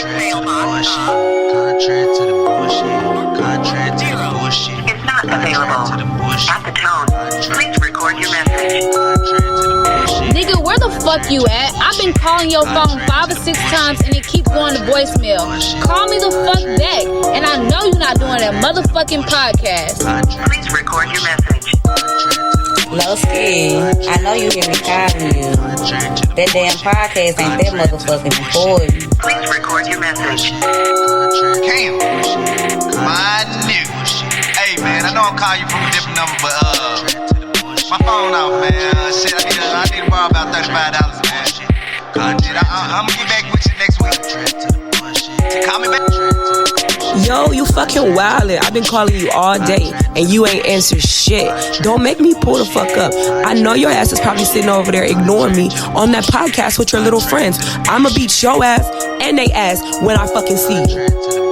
Contrary to the bullshit. Contrary to the bullshit. It's not available. At the tone, please record your message. Nigga, where the fuck you at? I've been calling your phone 5 or 6 times and it keep going to voicemail. Call me the fuck back. And I know you're not doing that motherfucking podcast. Please record your message. Lowski, I know you hear me calling you. That damn podcast ain't that motherfucking important. Please record your message. Cam, my nigga. Hey man, I know I'm calling you from a different number, but my phone off, man. Shit, I need to borrow about $35, man. I'm gonna get back with you next week. Call me back. Yo, you fucking wildin'. I've been calling you all day and you ain't answered shit. Don't make me pull the fuck up. I know your ass is probably sitting over there ignoring me on that podcast with your little friends. I'ma beat your ass and they ass when I fucking see you. Contrary to the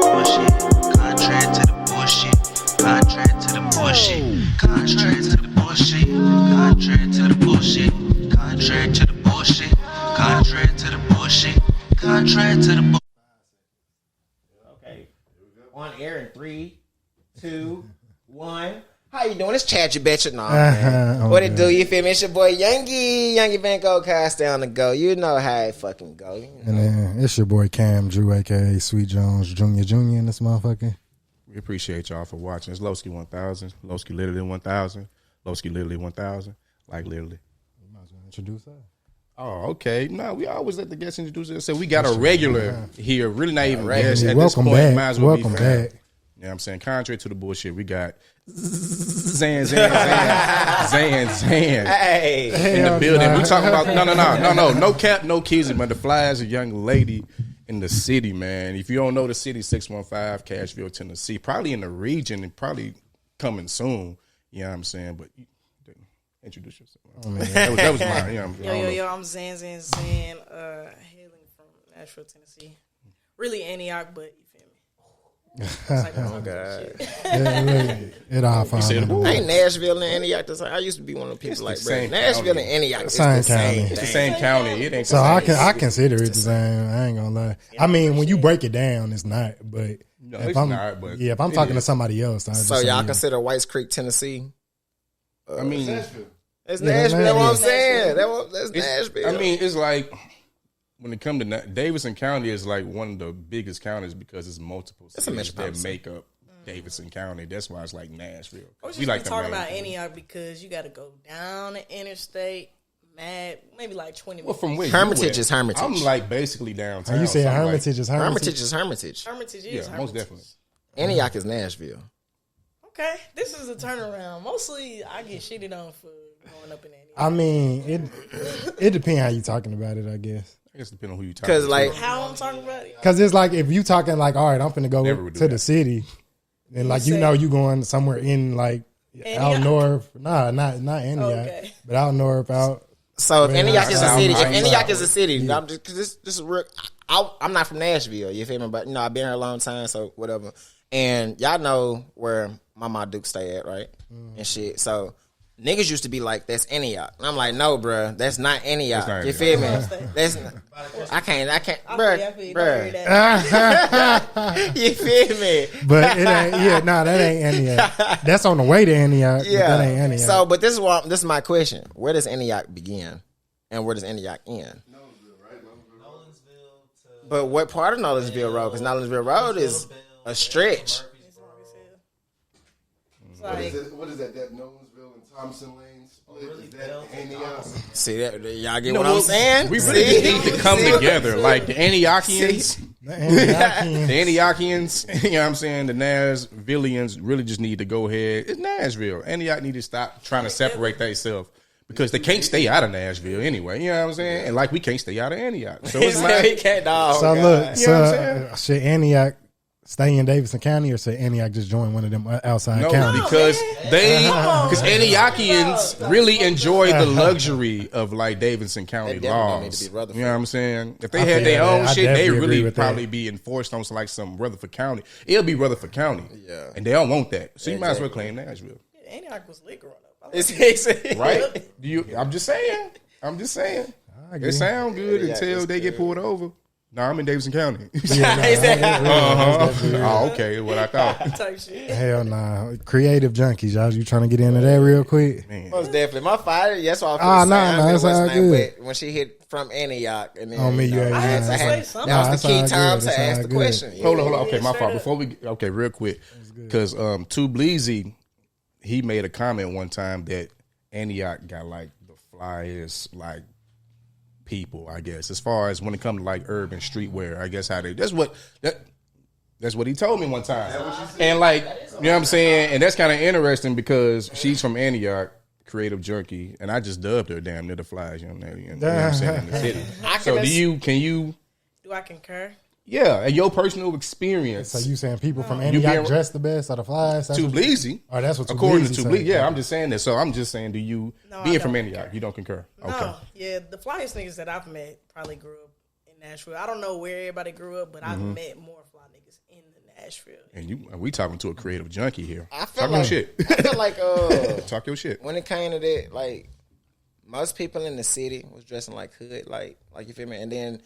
bullshit. Contrary to the bullshit. Contrary to the bullshit. Contrary to the bullshit. Contrary to the bullshit. Contrary to the bullshit. Contrary to the bullshit. On air in 3, 2, 1. How you doing? It's Chad, you betcha. Nah, man. What it do? You feel me? It's your boy Youngie Banco Cast down the go. You know how it fucking go. You know? And then it's your boy Cam Drew, aka Sweet Jones Jr. in this motherfucker. We appreciate y'all for watching. It's Lowski 1000. Lowski literally 1000. Lowski literally 1000. Like literally. You might as well introduce us. Oh, okay. No, we always let the guests introduce themselves. So we got a regular here, really not even guest at this Welcome point. back. Might as well Welcome be fam. back. You know what I'm saying? Contrary to the bullshit, we got XanZanXan Hey. in the building. We talking about no cap, no keys, man. The fly is a young lady in the city, man. If you don't know the city, 615 Cashville, Tennessee, probably in the region and probably coming soon. You know what I'm saying? But introduce yourself. Oh, man. That was mine. You know, Yo, I'm XanZanXan, hailing from Nashville, Tennessee. Really Antioch, but you feel me? Oh, God. It all fine. Ain't Nashville and Antioch the same? I used to be one of the people like, bro, Nashville and Antioch is Same the same county. thing. It's the same county. It ain't So the same. I consider it the same. I ain't gonna lie. I mean, when you break it down, it's not. But No, if it's I'm not, but if I'm it talking to is. somebody else, I just So say, y'all yeah. consider Whites Creek, Tennessee? I mean, It's Yeah, Nashville. That's what I'm Nashville. saying. That's Nashville. I mean, it's like when it comes to Davidson County is like one of the biggest counties because it's multiple It's a cities metropolitan. that make up Davidson County. That's why it's like Nashville. I was We just like talking the main about thing. Antioch because you got to go down the interstate, maybe like 20 Well, minutes. from where you Hermitage at? is Hermitage. I'm like basically downtown. You said so I'm like- Hermitage is Hermitage. Hermitage is Hermitage. Hermitage is Yeah, Hermitage. most definitely. Antioch is Nashville. Okay, this is a turnaround. Mostly, I get shitted on for growing up in Antioch. I mean, it depends how you talking about it, I guess. I guess depending on who you talking. Because, to. like, How I'm talking about it? Because it's like if you talking like, all right, I'm finna go Never would do to the that. city, and like you know you going somewhere in like out Antioch? north. Nah, not Antioch, Okay. but out north, out. so if Antioch is a South, city, if south, Antioch south. is a city, I'm just because this is real. I'm not from Nashville, you feel me? But I've been here a long time, so whatever. And y'all know where my mom Duke stay at, right? And shit. So niggas used to be like, "That's Antioch," and I'm like, "No, bruh, that's not Antioch." That's not You feel me? Antioch. That's not, I can't, I feel bruh. you, don't hear that. You feel me? But it ain't. Yeah, nah, that ain't Antioch. That's on the way to Antioch. But that ain't Antioch. So, but this is my question: where does Antioch begin, and where does Antioch end? But what part of Nolensville Road? Because Nolensville Road is a stretch. It's like, What is that? That Nolensville and Thompson Lane split? Is that Antioch? See that? Y'all get You know what I'm what? saying? We really just need to come together, like the Antiochians. The Antiochians. The Antiochians, you know what I'm saying? The Nashvillians really just need to go ahead. It's Nashville. Antioch need to stop trying to separate themselves because they can't stay out of Nashville anyway. You know what I'm saying? And like we can't stay out of Antioch. So it's He like, can't, dog. So God. look, You know what I'm so should Antioch stay in Davidson County or should Antioch just join one of them outside no, counties? because Antiochians really enjoy the luxury of like Davidson County They definitely need laws. to be Rutherford. You know what I'm saying? If they I had feel their that. own I shit, they definitely agree really with that. probably be enforced on like some Rutherford County. It'll be Rutherford County. Yeah. And they don't want that. So you might as well claim Nashville. Antioch was lit growing up. I like It's Right? I'm just saying. I agree. It sound good Yeah, until it's they get good. pulled over. No, I'm in Davidson County. Yeah, okay, what I thought. Type shit. hell nah. Creative Junkies, y'all. You trying to get into that real quick? Man. Most definitely. My father, that's why I feel Ah, the nah, same. nah, I that's mean, all what's his name, good. but when she hit from Antioch, and then On me, yeah, I had to yeah. say something. that was the key That's all time good, to that's ask all the good. question. Hold on. Okay, Yeah, my fault. straight Before we okay, real quick, because Too Bleezy, he made a comment one time that Antioch got like the flyest like people, I guess, as far as when it comes to like urban streetwear. I guess how they that's what he told me one time, and like you know what I'm saying, and that's kind of interesting because she's from Antioch. Creative Junkie, and I just dubbed her damn near the flies young lady. You know what I'm saying? In the city. So Do I concur? yeah, and your personal experience. So you saying people from You Antioch being- dress the best or the flies? That's Too what- Bleezy. Oh, that's what Too according Bleezy to Too said. Bleezy. Yeah, I'm just saying that. So I'm just saying, do you No, being I from don't Antioch, concur. you don't concur? Okay. No, yeah, the flyest niggas that I've met probably grew up in Nashville. I don't know where everybody grew up, but I've met more fly niggas in the Nashville. And we talking to a creative junkie here. I feel Talk your like shit. I feel like Talk your shit. when it came to that, like most people in the city was dressing like hood, like you feel me. And then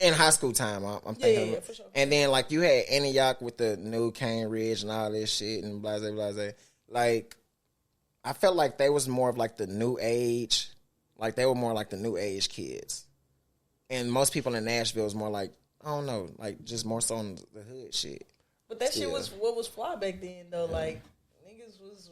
in high school time, I'm thinking, yeah, for sure. And then like you had Antioch with the new Cane Ridge and all this shit and blase. Like I felt like they was more of like the new age, like they were more like the new age kids. And most people in Nashville was more like I don't know, like just more so on the hood shit. But that shit Yeah. was what was fly back then, though. Like niggas was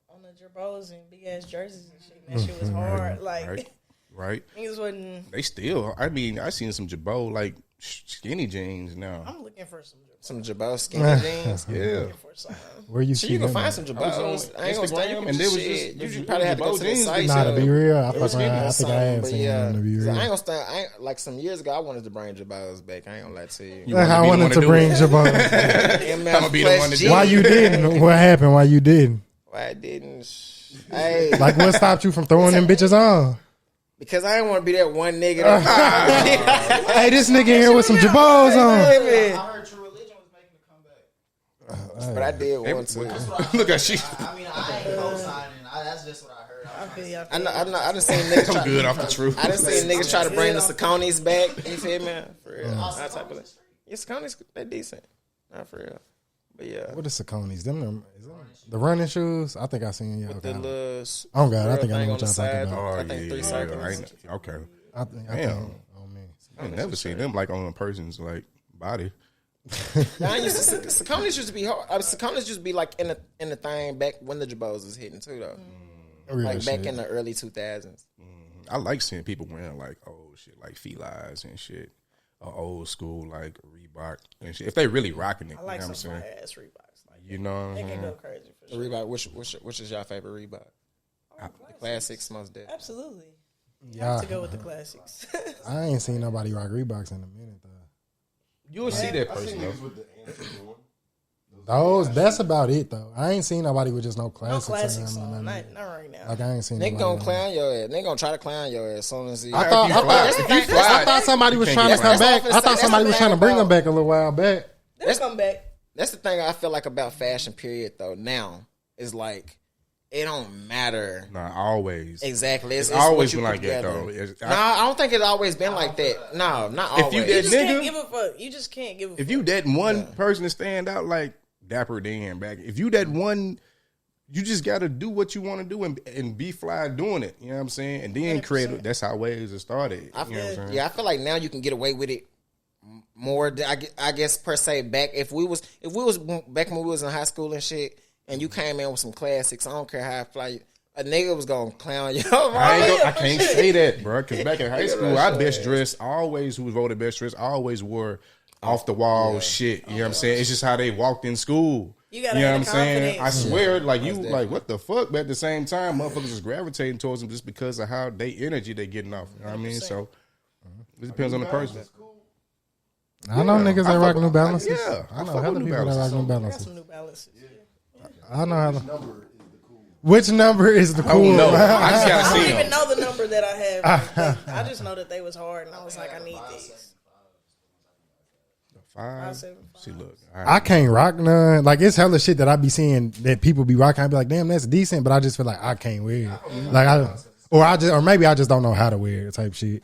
on the Jabos and big ass jerseys and shit. And that shit was hard. Like Right. niggas wasn't. They still. I mean, I seen some Jabot like skinny jeans now. I'm looking for some Jabot skinny jeans. Yeah. for some. Where you So see you can them find at? some I was Jabos. on I ain't gonna stand Instagram, you and they was shit. just- You probably have to go to the Jabot site. jeans. Nah, to be real, I It was fuck around. I think I have but seen yeah, them, to be 'cause real. I ain't gonna stand. I ain't, like some years ago, I wanted to bring Jabos back. I ain't gonna lie to you. You wanna I be the wanted one to do bring it? Jabon. MF I'ma be the one to Plus do G. it. Why you didn't? What happened? Why you didn't? Why I didn't? Hey, Like, what stopped you from throwing them bitches on? because I didn't want to be that one nigga. That, Hey, this nigga here with some Jabos on. heard True Religion was making a comeback, but I did want to. Look at she. I mean, I ain't co-signing. That's just what I heard. I feel you. I done seen niggas. I'm good off the truth. I done seen niggas try to bring the Sauconys back. You feel me? For real. That type of. Yeah, Sauconys they decent. Not for real. But yeah. What is Sauconys? The running shoes? I think I seen y'all. With the little Oh, God, I real think I thing know on what the y'all side. talking about. I think 3 I circles. ain't- okay. I think, Damn. oh, man. I ain't never seen them like on a person's like body. I used to Sauconys used to be hard. Sauconys used to be like in the thing back when the Jabos was hitting too though. Real Like back shit. in the early 2000s. I like seeing people wearing like old shit, like Felines and shit, or old school like Reebok and shit. If they really rocking it, I like you know what I'm some saying? fly ass Reeboks. Like You know, they can go crazy for The sure. Reebok, which is your favorite Reebok? The classics, most definitely. Absolutely. Yeah, To go with the classics. I ain't seen nobody rock Reeboks in a minute though. you'll see that person though. With the Antioch one. That's about it though. I ain't seen nobody with just no No classics. classics in on. them. Not right now. Like I ain't seen. They nobody gonna with- clown your ass. They gonna try to clown your ass as soon as he. I thought somebody was you trying can't to come get back. clowned. I thought somebody was trying to bring them back a little while back. They'll come back. That's the thing I feel like about fashion. Period. Though now is like it don't matter Nah, always. exactly. It's always what you been put like that, together. though. It's- Nah, I don't think it's always been like that. No, not If always. you You did- just nigga. can't give a fuck. You just can't give a fuck. If you that one person to stand out like Dapper Dan back, if you that one, you just got to do what you want to do and be fly doing it. You know what I'm saying? And then 100%. create. That's how waves are started. I You know what I'm feel, saying? yeah, I feel like now you can get away with it more. I guess per se back if we was back when we was in high school and shit, and you came in with some classics. I don't care how fly a nigga was gonna clown you. I can't say that, bro. Because back in high school, our best dress always, who was voted best dress, always wore off the wall shit. You know what I'm saying? It's just how they walked in school. You gotta know have what the I'm saying? I confidence. swear, like you, like what the fuck? But at the same time, motherfuckers is gravitating towards them just because of how they energy they getting off. You know what I mean? So it depends on the person. I know niggas that rock New Balances. Yeah, I know fuck hella with people that rock New I got Balances. some New Balances. I know how to. Which number is the I don't cool? know. I just I gotta don't see even them. know the number that I have. I just know that they was hard, and I was like, I need these. 5. 7, 5. See, look, I can't rock none. Like it's hella shit that I be seeing that people be rocking. I be like, damn, that's decent, but I just feel like I can't wear it. Like or maybe I just don't know how to wear it type shit.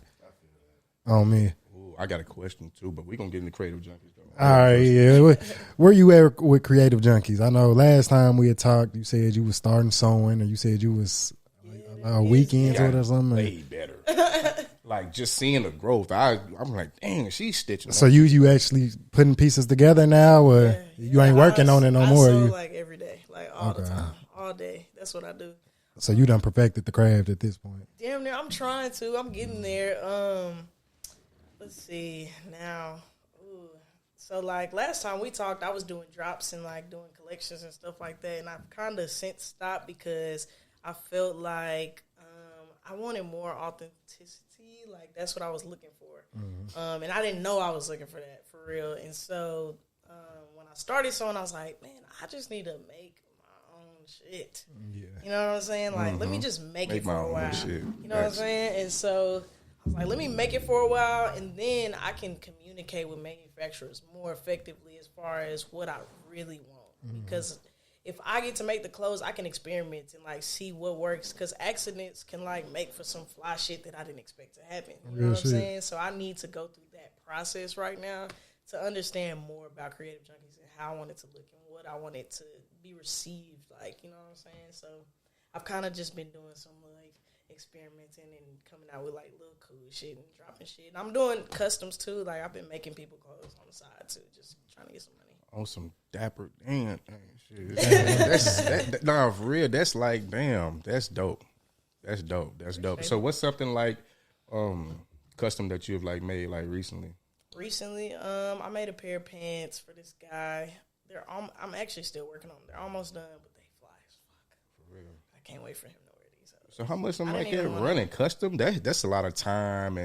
Oh man, I got a question too, but we're gonna get into Creative Junkies though. All right, yeah. Where you at with Creative Junkies? I know last time we had talked, you said you was starting sewing, or you said you was weekends or something. Way better. Like just seeing the growth, I'm like, dang, she's stitching. So you actually putting pieces together now, or you ain't working on it no more? I sew You like every day, like all the time, all day. That's what I do. So you done perfected the craft at this point. Damn near, I'm trying to. I'm getting there. Let's see now. Ooh. So like last time we talked, I was doing drops and like doing collections and stuff like that, and I've kind of since stopped because I felt like I wanted more authenticity. Like that's what I was looking for, and I didn't know I was looking for that for real. And so when I started sewing, I was like, man, I just need to make my own shit. Yeah. You know what I'm saying? Like, let me just make it for a while. Shit. You know what I'm saying? And so I was like, let me make it for a while, and then I can communicate with manufacturers more effectively as far as what I really want. Because if I get to make the clothes, I can experiment and like see what works. Because accidents can like make for some fly shit that I didn't expect to happen. You know what I'm saying? So I need to go through that process right now to understand more about Creative Junkies and how I want it to look and what I want it to be received like. You know what I'm saying? So I've kind of just been doing some like experimenting and coming out with like little cool shit and dropping shit. And I'm doing customs too. Like I've been making people clothes on the side too, just trying to get some money. On some dapper, damn shit. Nah, for real, that's like, damn, that's dope. That's dope. That's dope. So what's something like custom that you've like made like recently? Recently, I made a pair of pants for this guy. I'm actually still working on them. They're almost done, but they fly as fuck. For real. I can't wait for him to wear these. So how much something like that running custom? That's a lot of time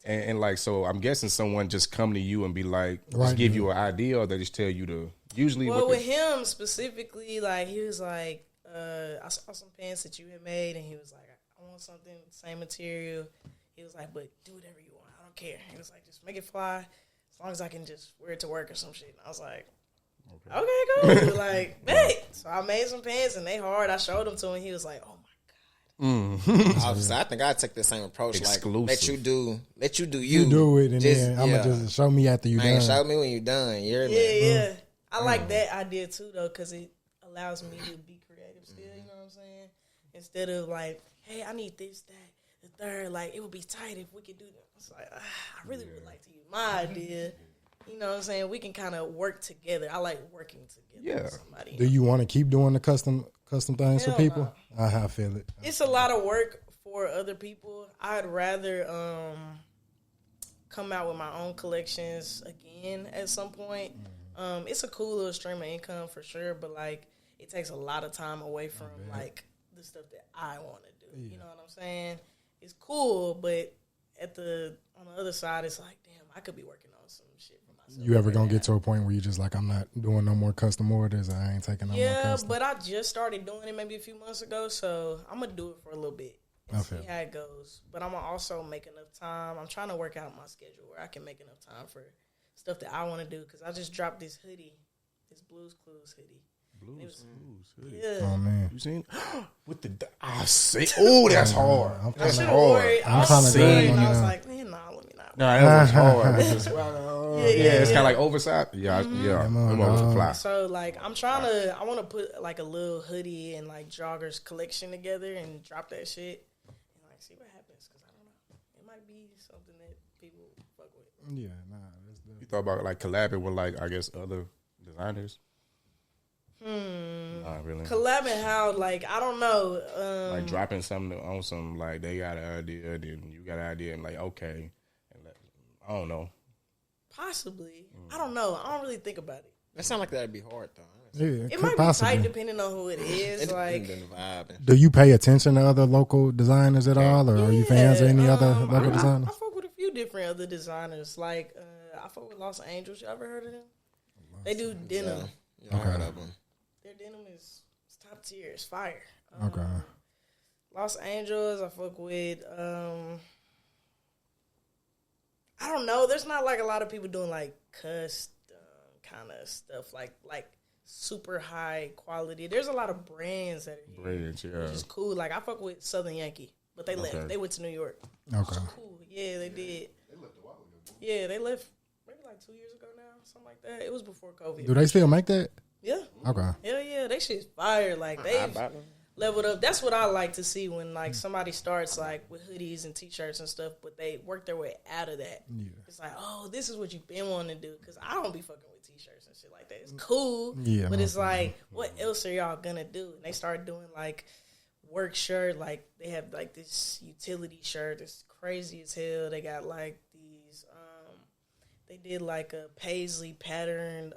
and like, so I'm guessing someone just come to you and be like, just give you an idea, or they just tell you to usually. Well, with him specifically, like he was like, I saw some pants that you had made, and he was like, I want something same material. He was like, but do whatever you want. I don't care. He was like, just make it fly as long as I can just wear it to work or some shit. And I was like, okay, cool. Like, bet. So I made some pants, and they hard. I showed them to him. He was like, oh my. I think I'd take the same approach. Exclusive. Like let you do you. You do it, and then I'm gonna just show me after you done. Show me when you done. Yeah. I like that idea too, though, because it allows me to be creative still. You know what I'm saying? Instead of like, hey, I need this, that, the third. Like, it would be tight if we could do that. It's like, I really would like to use my idea. You know what I'm saying? We can kind of work together. I like working together with somebody. Do you want to keep doing the custom things for people? No. I feel it. It's a lot of work for other people. I'd rather come out with my own collections again at some point. It's a cool little stream of income for sure, but like it takes a lot of time away from like the stuff that I want to do. You know what I'm saying? It's cool, but on the other side, it's like, damn, I could be working on some shit for myself. You ever gonna get to a point where you just like, I'm not doing no more custom orders, I ain't taking no more custom? Yeah, but I just started doing it maybe a few months ago, so I'm gonna do it for a little bit and see how it goes. But I'm gonna also make enough time. I'm trying to work out my schedule where I can make enough time for stuff that I want to do, because I just dropped this hoodie, this Blues Clues hoodie. Blues Clues hoodie. Yeah. Oh man, you seen with the? I see. Oh, that's hard. That's hard. I'm trying to and I was like, man, nah, let me not. No, that was hard. It's kind of like oversized. Yeah. Fly. So like, I want to put like a little hoodie and like joggers collection together and drop that shit and like see what happens, because I don't know, it might be something that people fuck with. Yeah, nah. You thought about like collabing with like, I guess, other designers? Not really. Collabing how? Like, I don't know. Like dropping something on some, like they got an idea, then you got an idea, and like, okay, and I don't know. Possibly. I don't know. I don't really think about it. That sounds like that'd be hard though. Yeah, it might be tight depending on who it is. Like, do you pay attention to other local designers at all, or are you fans of any other local designers? I fuck with a few different other designers. Like, I fuck with Los Angeles. You ever heard of them? They do denim. Yeah, I heard of them. Their denim is top tier. It's fire. Okay. Los Angeles, I fuck with. I don't know. There's not like a lot of people doing like custom kind of stuff, like super high quality. There's a lot of brands that are here, which is cool. Like, I fuck with Southern Yankee, but they left. They went to New York. Okay. Cool. Yeah, they did. They left a while ago. Yeah, they left maybe like 2 years ago now, something like that. It was before COVID. Do they still make that? Yeah. Okay. Hell yeah, they shit's fire. Like they've leveled up. That's what I like to see when like somebody starts like with hoodies and t-shirts and stuff, but they work their way out of that. Yeah. It's like, oh, this is what you've been wanting to do. Because I don't be fucking with t-shirts and shit like that. It's cool, but it's like, what else are y'all gonna do? And they start doing like work shirt. Like they have like this utility shirt. It's crazy as hell. They got like these. They did like a paisley patterned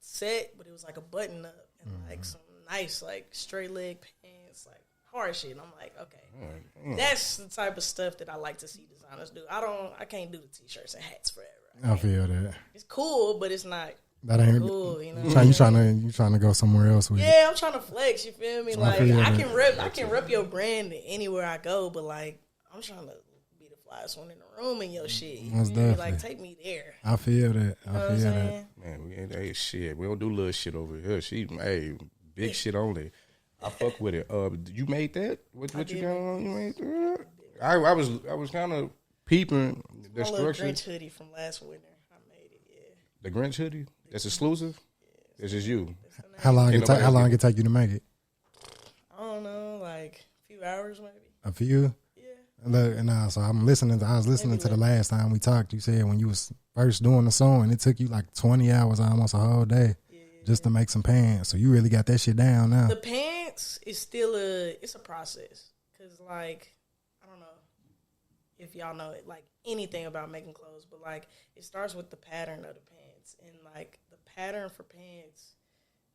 set, but it was like a button up and like some nice like straight leg pants, like hard shit. And I'm like, okay, that's the type of stuff that I like to see designers do. I can't do the t-shirts and hats forever. I feel that. It's cool, but it's not that ain't cool. You know, you trying to go somewhere else with it. Yeah, I'm trying to flex. You feel me? Like I can rep your brand anywhere I go, but like I'm trying to be the flyest one in the room in your shit. You Most feel me? definitely. Like take me there. I feel that. You know I what I'm feel that. saying? Man, we ain't shit. We don't do little shit over here. She, big shit only. I fuck with it. You made that? What you got on? You made that? I was kind of peeping the My little structure. Grinch hoodie from last winter. I made it. Yeah. The Grinch hoodie? That's exclusive? It's just you. How long it take you to make it? I don't know, like a few hours maybe. A few? Yeah. Look, and so I'm listening. I was listening to the last time we talked. You said when you was first doing the song, it took you like 20 hours, almost a whole day, just to make some pants. So you really got that shit down now. The pants is still it's a process because like I don't know if y'all know it, like anything about making clothes, but like it starts with the pattern of the pants, and like the pattern for pants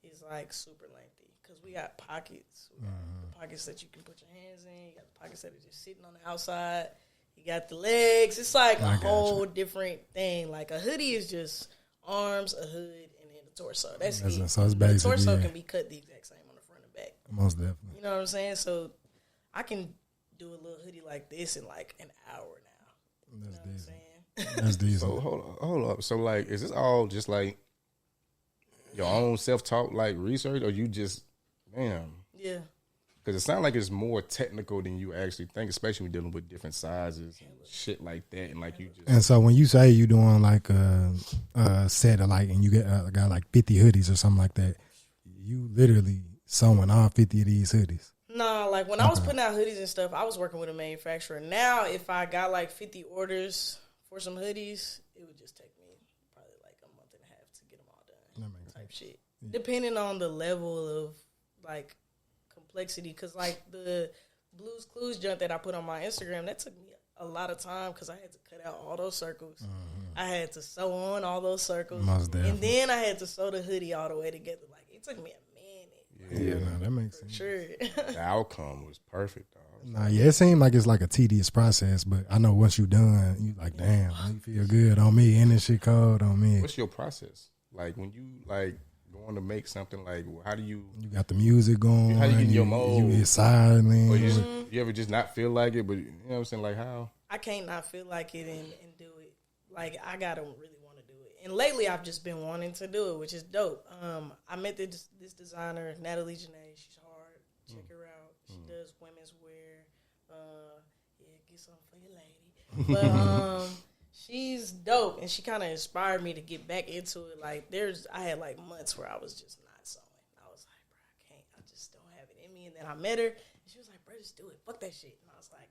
is like super lengthy because we got pockets. We got the pockets that you can put your hands in. You got the pockets that are just sitting on the outside. You got the legs. It's like a whole different thing. Like a hoodie is just arms, a hood, and then the torso. That's it. So it's basic. The torso can be cut the exact same on the front and back. Most definitely. You know what I'm saying? So I can do a little hoodie like this in like an hour now. That's you know what I'm saying? That's decent. So hold up. So like, is this all just like your own self-taught like research, or you just Yeah. Because it sounds like it's more technical than you actually think, especially when dealing with different sizes and shit like that. And like you just. And so when you say you doing like a set of like, and you got like 50 hoodies or something like that, you literally sewing all 50 of these hoodies. No, like when I was putting out hoodies and stuff, I was working with a manufacturer. Now, if I got like 50 orders for some hoodies, it would just take me probably like a month and a half to get them all done. That makes type shit. Yeah. Depending on the level of like complexity, because like the Blues Clues junk that I put on my Instagram, that took me a lot of time because I had to cut out all those circles. I had to sew on all those circles, and then I had to sew the hoodie all the way together. Like it took me a minute. Yeah, no, that makes sense. Sure. The outcome was perfect, dog. Nah, yeah, it seemed like it's like a tedious process, but I know once you done, you like, damn, you feel good on me, and this shit cold on me. What's your process? Like when you like going to make something, like how do you? You got the music going. How do you get in your mode? You get silent. Or you ever just not feel like it, but you know what I'm saying? Like how? I can't not feel like it and do it. Like I gotta really want to do it. And lately, I've just been wanting to do it, which is dope. I met this designer, Natalie Janae. She's hard. Check her out. She does women's wear. Get something for your lady. But she's dope, and she kind of inspired me to get back into it. Like I had like months where I was just not sewing. I was like, bro, I can't. I just don't have it in me. And then I met her, and she was like, bro, just do it. Fuck that shit. And I was like,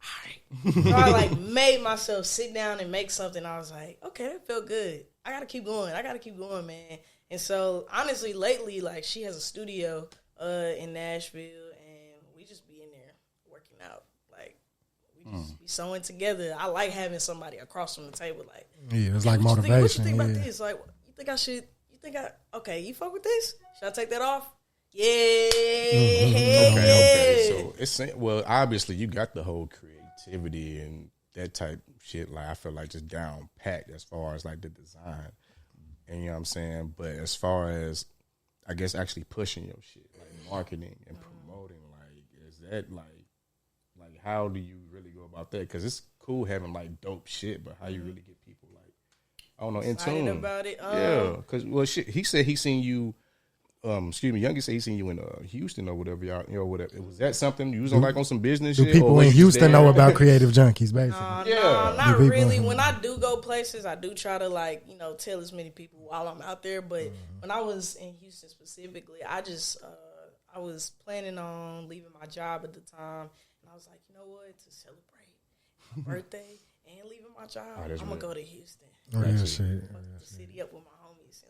all right. So I like made myself sit down and make something. I was like, okay, that felt good. I gotta keep going. Man. And so honestly, lately, like she has a studio in Nashville, and we just be in there working out. Like we just be sewing together. I like having somebody across from the table. Like, yeah, it's like what motivation. What you think about this? Like, you think I should? Okay, you fuck with this? Should I take that off? Yeah. Okay. So it's obviously you got the whole creativity and that type of shit. Like I feel like just down packed as far as like the design, and you know what I'm saying. But as far as I guess actually pushing your shit, like marketing and promoting, like is that like how do you really go about that? Because it's cool having like dope shit, but how you really get people like I don't know in tune about it? Yeah, because he said he seen you Youngie said he seen you in Houston or whatever, y'all, whatever. Was that something you was on some business Do shit? people or in was you Houston there? know about Creative Junkies, basically? No, not really. When I do go places, I do try to tell as many people while I'm out there. But when I was in Houston specifically, I was planning on leaving my job at the time, and I was like, you know what, to celebrate my birthday and leaving my job, I'm gonna go to Houston. Oh, yeah, shit. Fuck the city up with my homies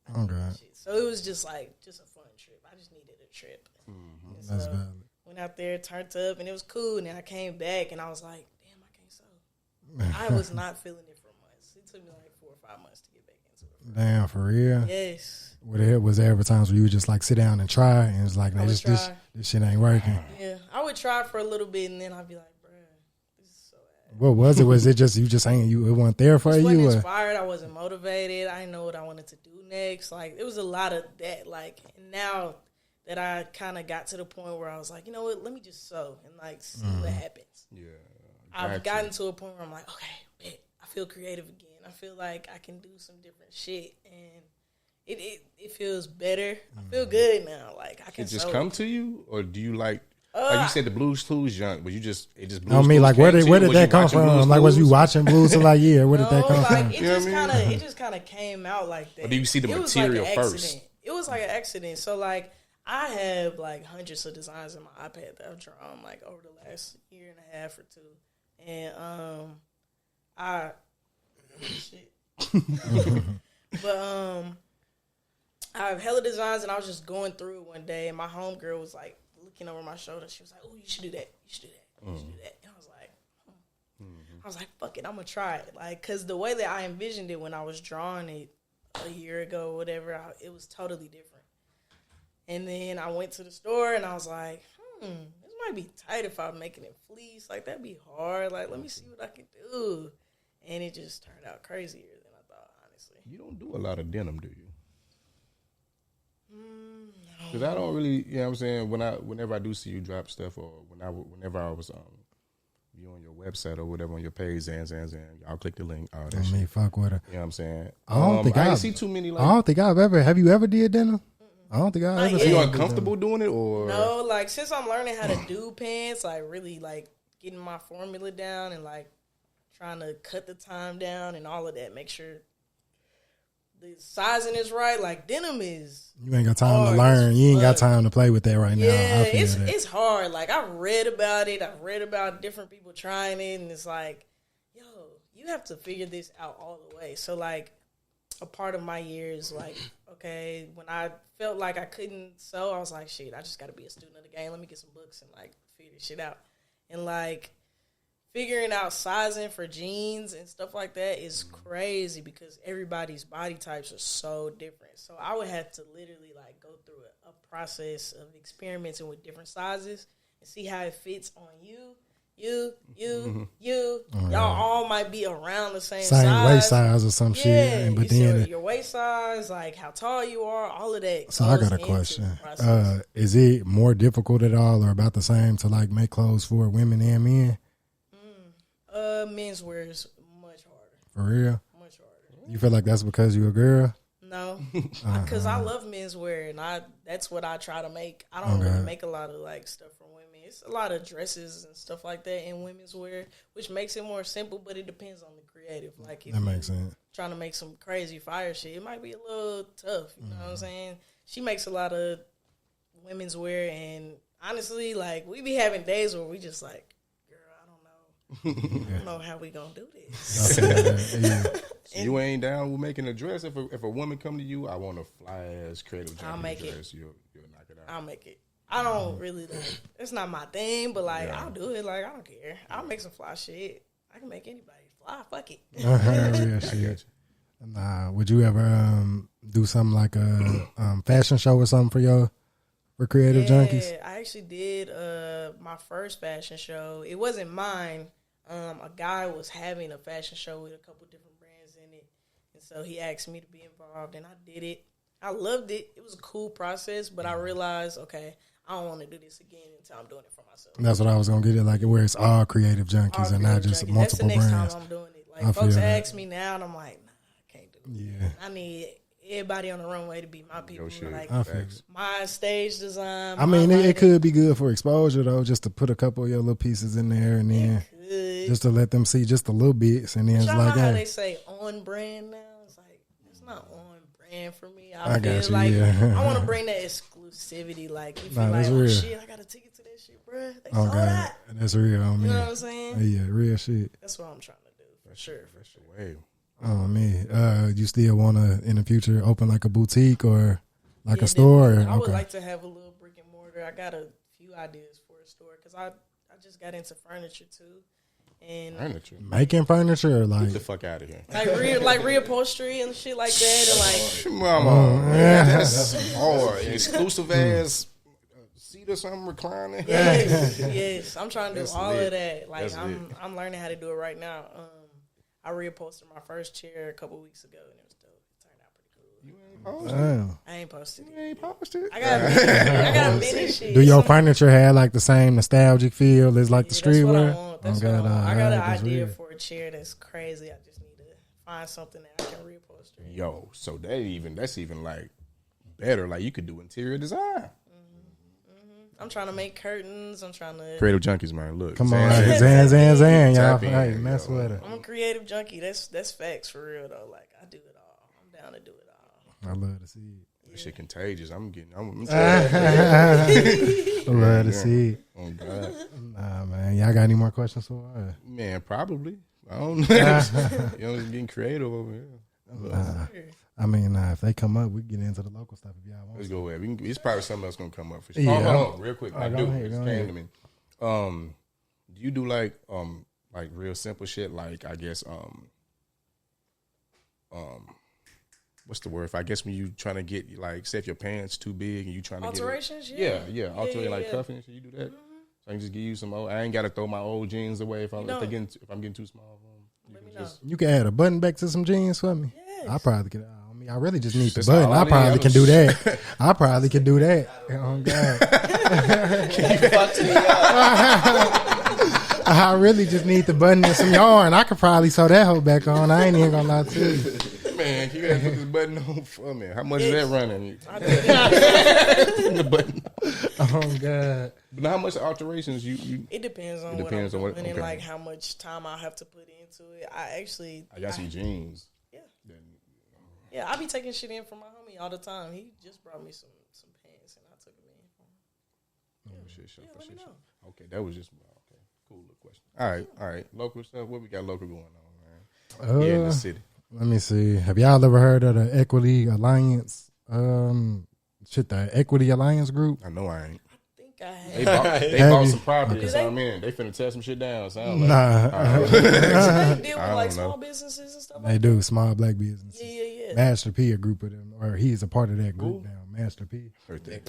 and shit. So it was just a fun trip. I just needed a trip. That's valid. Went out there, turned up, and it was cool. And then I came back, and I was like, damn, I can't sew. I was not feeling it for months. It took me 4 or 5 months to get back into it. Damn, for real? Yes. Was there ever times where you would just sit down and try, and it's like, this shit ain't working? Yeah, I would try for a little bit, and then I'd be like, what was it? Was it just you just saying it wasn't there for I you? wasn't inspired. I wasn't motivated. I didn't know what I wanted to do next. It was a lot of that. And now that I kind of got to the point where I was like, you know what? Let me just sew and see what happens. Yeah, I've gotten to a point where I'm like, okay, bet, I feel creative again. I feel like I can do some different shit, and it feels better. I feel good now. I can. It just sew. come to you, or do you like you said the Blues Clues junk? Was you just Blues I mean, Clues where came to did you? that come from? Was you watching Blues? So where did that come from? It just kind of came out like that. Or do you see the it material was first? Accident. It was like an accident. So I have hundreds of designs in my iPad that I've drawn over the last year and a half or two, and I have hella designs, and I was just going through it one day, and my homegirl was looking over my shoulder. She was like, "Oh, you should do that. You should do that. You should do that." And I was like, "Fuck it, I'm gonna try it." Cause the way that I envisioned it when I was drawing it a year ago, or whatever, it was totally different. And then I went to the store, and I was like, this might be tight if I'm making it fleece. That'd be hard. Let me see what I can do. And it just turned out crazier than I thought, honestly. You don't do a lot of denim, do you? No. Because I don't really, you know what I'm saying, whenever I do see you drop stuff, or whenever I was viewing your website or whatever on your page, XanZanXan, I'll click the link, all that shit. Fuck with her. You know what I'm saying? I don't think I see too many. I don't think I've ever. Have you ever did denim? I don't think I've ever. Are you uncomfortable doing it, or no? Since I'm learning how to do pants, really getting my formula down and trying to cut the time down and all of that, make sure the sizing is right. Denim is. You ain't got time to learn. You ain't got time to play with that right now. Yeah, it's hard. I've read about it. I've read about different people trying it, and it's yo, you have to figure this out all the way. So a part of my year is okay, when I felt like I couldn't sew, I was like, shit, I just got to be a student of the game. Let me get some books and figure this shit out. And figuring out sizing for jeans and stuff like that is crazy because everybody's body types are so different. So I would have to literally go through a process of experimenting with different sizes and see how it fits on you. Y'all all might be around the same size. Waist size or some shit. But then your waist size, how tall you are, all of that. So I got a question. Is it more difficult at all or about the same to make clothes for women and men? Menswear is much harder. For real? Much harder. You feel like that's because you a girl? No, because I love menswear, and that's what I try to make. I don't really make a lot of stuff for women. It's a lot of dresses and stuff like that in women's wear, which makes it more simple, but it depends on the creative. If that makes sense. Trying to make some crazy fire shit, it might be a little tough. You know what I'm saying? She makes a lot of women's wear, and honestly, we be having days where we just girl, I don't know how we gonna do this. So you ain't down with making a dress? If a woman come to you, I want a fly ass Creative Junkies I'll make dress. it. You'll knock it out. I'll make it. I don't really it's not my thing, but I'll do it. I don't care. I'll make some fly shit. I can make anybody fly. Fuck it. Real shit. Nah, would you ever do something like a fashion show or something for Creative Junkies? I actually did my first fashion show. It wasn't mine. A guy was having a fashion show with a couple different brands in it, and so he asked me to be involved, and I did it. I loved it. It was a cool process, but I realized, okay, I don't want to do this again until I'm doing it for myself. That's what I was gonna get at, where it's all Creative Junkies and not just multiple brands. That's the next time I'm doing it. Folks ask me now, and I'm like, nah, I can't do it. Yeah, I need everybody on the runway to be my people. Like I feel my stage design. I mean, it could be good for exposure though, just to put a couple of your little pieces in there, and then just to let them see just a little bits, and then it's y'all like, know how hey. they say on brand now. It's like it's not on brand for me. I feel got you, like yeah. I want to bring that exclusivity. Like you feel Nah, like, that's oh real. shit, I got a ticket to that shit, bro. They Oh sold God, that. that's real, man. You know what I'm saying? Yeah, real shit. That's what I'm trying to do for sure. Way. Oh man, you still want to in the future open like a boutique or like a store? Or, I would like to have a little brick and mortar. I got a few ideas for a store because I just got into furniture too, and Furniture. Making furniture or like Get the fuck out of here. like reupholstery and shit like that, and like Come on. That's hard. Exclusive ass seat or something reclining. yes, I'm trying to do That's all lit. of that. Like That's lit. I'm learning how to do it right now. I reupholstered my first chair a couple weeks ago, and it was dope. It turned out pretty cool. damn. I ain't posted it. You ain't posted. I got a mini shit. Do your furniture have like the same nostalgic feel as like the That's what I streetwear? want. That's Oh, what I God, want. I got an that's idea real. for a chair that's crazy. I just need to find something that I can reupholster. Yo, so that's even like better. Like you could do interior design. I'm trying to make curtains. I'm trying to. Creative Junkies, man. Look, Come on, ZanZanXan, y'all. Tap in, Hey, mess yo. with her. I'm a creative junkie. That's facts for real though. Like I do it all. I'm down to do it all. I love to see it. This shit contagious. I'm I love to see it. Oh God, Nah, man. Y'all got any more questions for her? man, probably. I don't know. You know, getting creative over here. I mean, if they come up, we can get into the local stuff if y'all want. Let's go ahead. It's probably something else gonna come up for sure. Yeah. Hold on, real quick. I go do. ahead, It go came ahead. to me. Do you do like real simple shit? Like I guess what's the word? I guess when you trying to get like, say if your pants too big and you trying to Alterations, get alterating like cuffing and shit. You do that? So I can just give you some old. I ain't got to throw my old jeans away if I'm getting too small. You can add a button back to some jeans for me. Yes. I probably could. I mean, I really just need the That's button. all I I need. probably can do that. I probably can do that. Oh God. I really just need the button and some yarn. I could probably sew that hoe back on. I ain't even gonna lie to you. Man, you gotta put this button on for me. How much is that running? I The button. Oh God. But how much alterations you? It depends on It depends on what what- I'm doing and okay. like how much time I have to put into it. I got some jeans. Yeah, I be taking shit in from my homie all the time. He just brought me some pants and I took them in. Let me know. Okay, that was just okay. Cool little question. All right. Local stuff. What we got local going on, man? Yeah, in the city. Let me see. Have y'all ever heard of the Equity Alliance? The Equity Alliance group. I know I ain't. I have. They bought some property. So I'm in. They finna tear some shit down. Sound like. Nah. They deal with I like don't small know. businesses and stuff They like do small black businesses. Yeah. Master P, a group of them, or he's a part of that group now. Master P.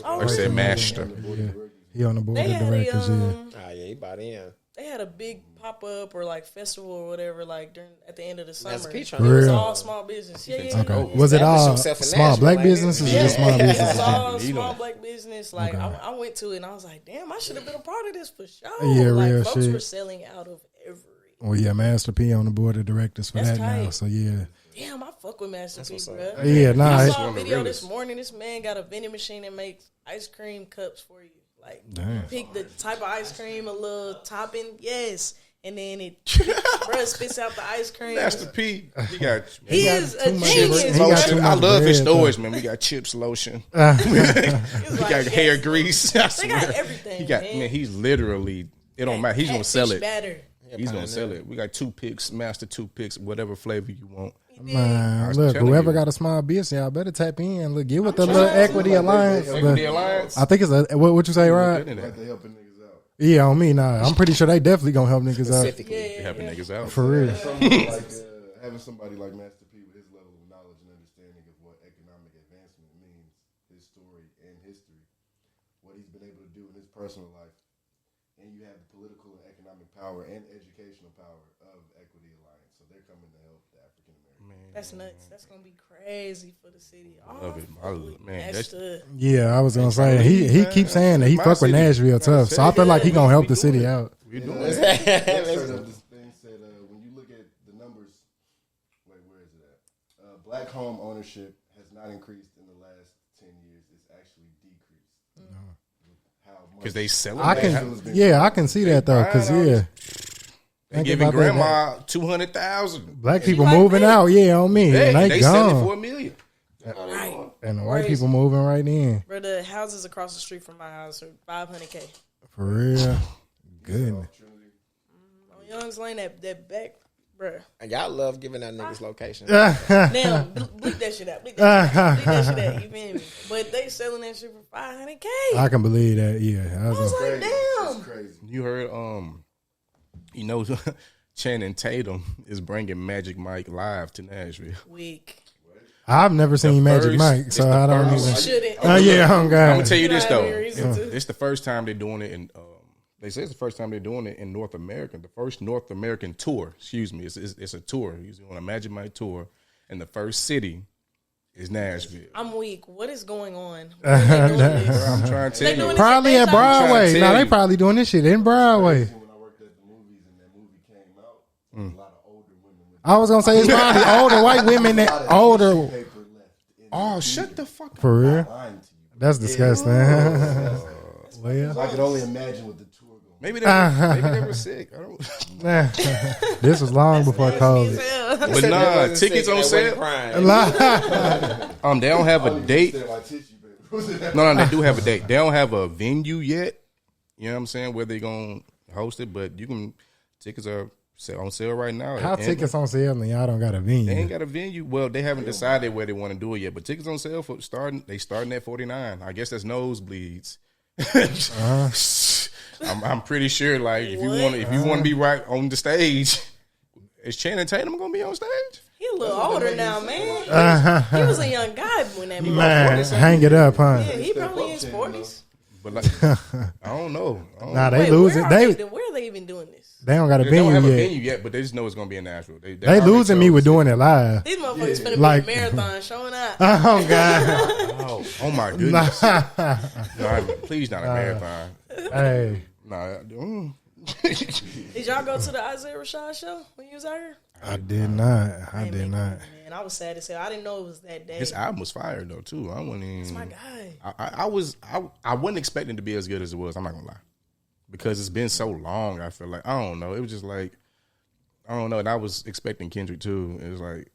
I said master. Yeah. He on the board They of had directors. Ah, yeah, he bought in. They had a big pop up or like festival or whatever like at the end of the summer. Master P It trying to- was Real? all small business. Yeah. Okay. Was it all himself in small Nashville, black like businesses or that. just small It businesses? was all He small don't- black business. Like Okay. I went to it and I was like, damn, I should have been a part of this for sure. Yeah, like real folks shit. were selling out of every. Well, yeah, Master P on the board of directors for That's that now. tight. So yeah, Damn, I fuck with Master P, bro. yeah, nah. I it- saw a one of the video realest. this morning. This man got a vending machine that makes ice cream cups for you. Like, Damn. pick the type of ice cream, a little topping, yes, and then it, bruh, spits out the ice cream. Master P. He got. He is a too much- genius. he got Lotion. too I much love his bread, stores, man. We got chips, lotion. It's We like, got hair grease. I They got swear. everything, He got man. He's literally. It don't matter. He's gonna sell Catfish it. batter. He's gonna sell it. We got Master toothpicks, whatever flavor you want. Man, was look, telling whoever you. got a small business, y'all better tap in. Look, get with the little Equity Alliance. Equity But Alliance. I think it's a what you say, right? Like they helping niggas out. Yeah, on me, nah. I'm pretty sure they definitely gonna help niggas out They helping niggas out. for real. Having somebody like Master P with his level of knowledge and understanding of what economic advancement means, his story and history, what he's been able to do in his personal life, and you have the political and economic power and educational power of Equity Alliance. So they're coming to help the African American. That's nuts. That's gonna be crazy for the city. Love it. Man, that's Yeah, I was gonna say he keeps saying that he My fuck with city. Nashville tough, so I feel like he gonna help the city out. we doing This thing said when you look at the numbers, wait, where is it at? Black home ownership has not not increased in the last 10 years. It's actually decreased. Because they sell I can see that though. Because they giving grandma 200,000. Black people moving out, on me. Yeah, and they gone. selling for $1 million. Right. And the white people moving right in. Bro, the houses across the street from my house are $500K. For real. Goodness. On Young's Lane, that back, bro. And y'all love giving that niggas location. Damn, bleep that shit out. Bleep that shit out. You feel me? But they selling that shit for $500K. I can believe that. Yeah, I was like, damn. It's crazy. You heard, Channing Tatum is bringing Magic Mike live to Nashville. Weak. I've never seen Magic Mike, so I don't even. Shouldn't. Oh yeah, I'm I'm gonna God. tell you this though. Yeah. It's the first time they're doing it in. They say it's the first time they're doing it in North America. The first North American tour. Excuse me. It's a tour. He's on a Magic Mike tour, and the first city is Nashville. I'm weak. What is going on? Where are they doing this? I'm trying to tell you. Probably at Broadway. No, they probably doing this shit in Broadway. When I worked at the movies and that movie came out, there was a lot of older women. I was gonna say it's probably older white women that older. Oh, shut the fuck up. For real? That's disgusting. Well, I could only imagine what the tour going. Maybe they were sick. I don't. this was long before COVID. But nah, tickets on sale. They don't have a date. No, they do have a date. They don't have a venue yet. You know what I'm saying? Where they gonna host it, but tickets are on sale right now. How tickets on sale and y'all don't got a venue? They ain't got a venue. Well, they haven't decided where they want to do it yet. But tickets on sale for starting at $49. I guess that's nosebleeds. I'm pretty sure. Like if you want to be right on the stage, is Channing Tatum gonna be on stage? He a little older now, man. He was a young guy when that movie. Man, hang it up, huh? Yeah, he probably in his 40s. But like, I don't know. Nah, they losing. Where are they even doing this? They don't got a They venue don't have yet. a venue yet, but they just know it's gonna be in Nashville. They losing me with doing it live. These motherfuckers finna Like- be a marathon showing up. Oh God! Oh my goodness! No, please not a marathon. Hey, Nah. Did y'all go to the Isaiah Rashad show when you was out here? I did not. I did not. Man, I was sad as hell. I didn't know it was that day. His album was fire though too. I wasn't even. That's my guy. I wasn't expecting it to be as good as it was. I'm not gonna lie, because it's been so long. I feel like I don't know. It was just like I don't know. And I was expecting Kendrick too. It was like,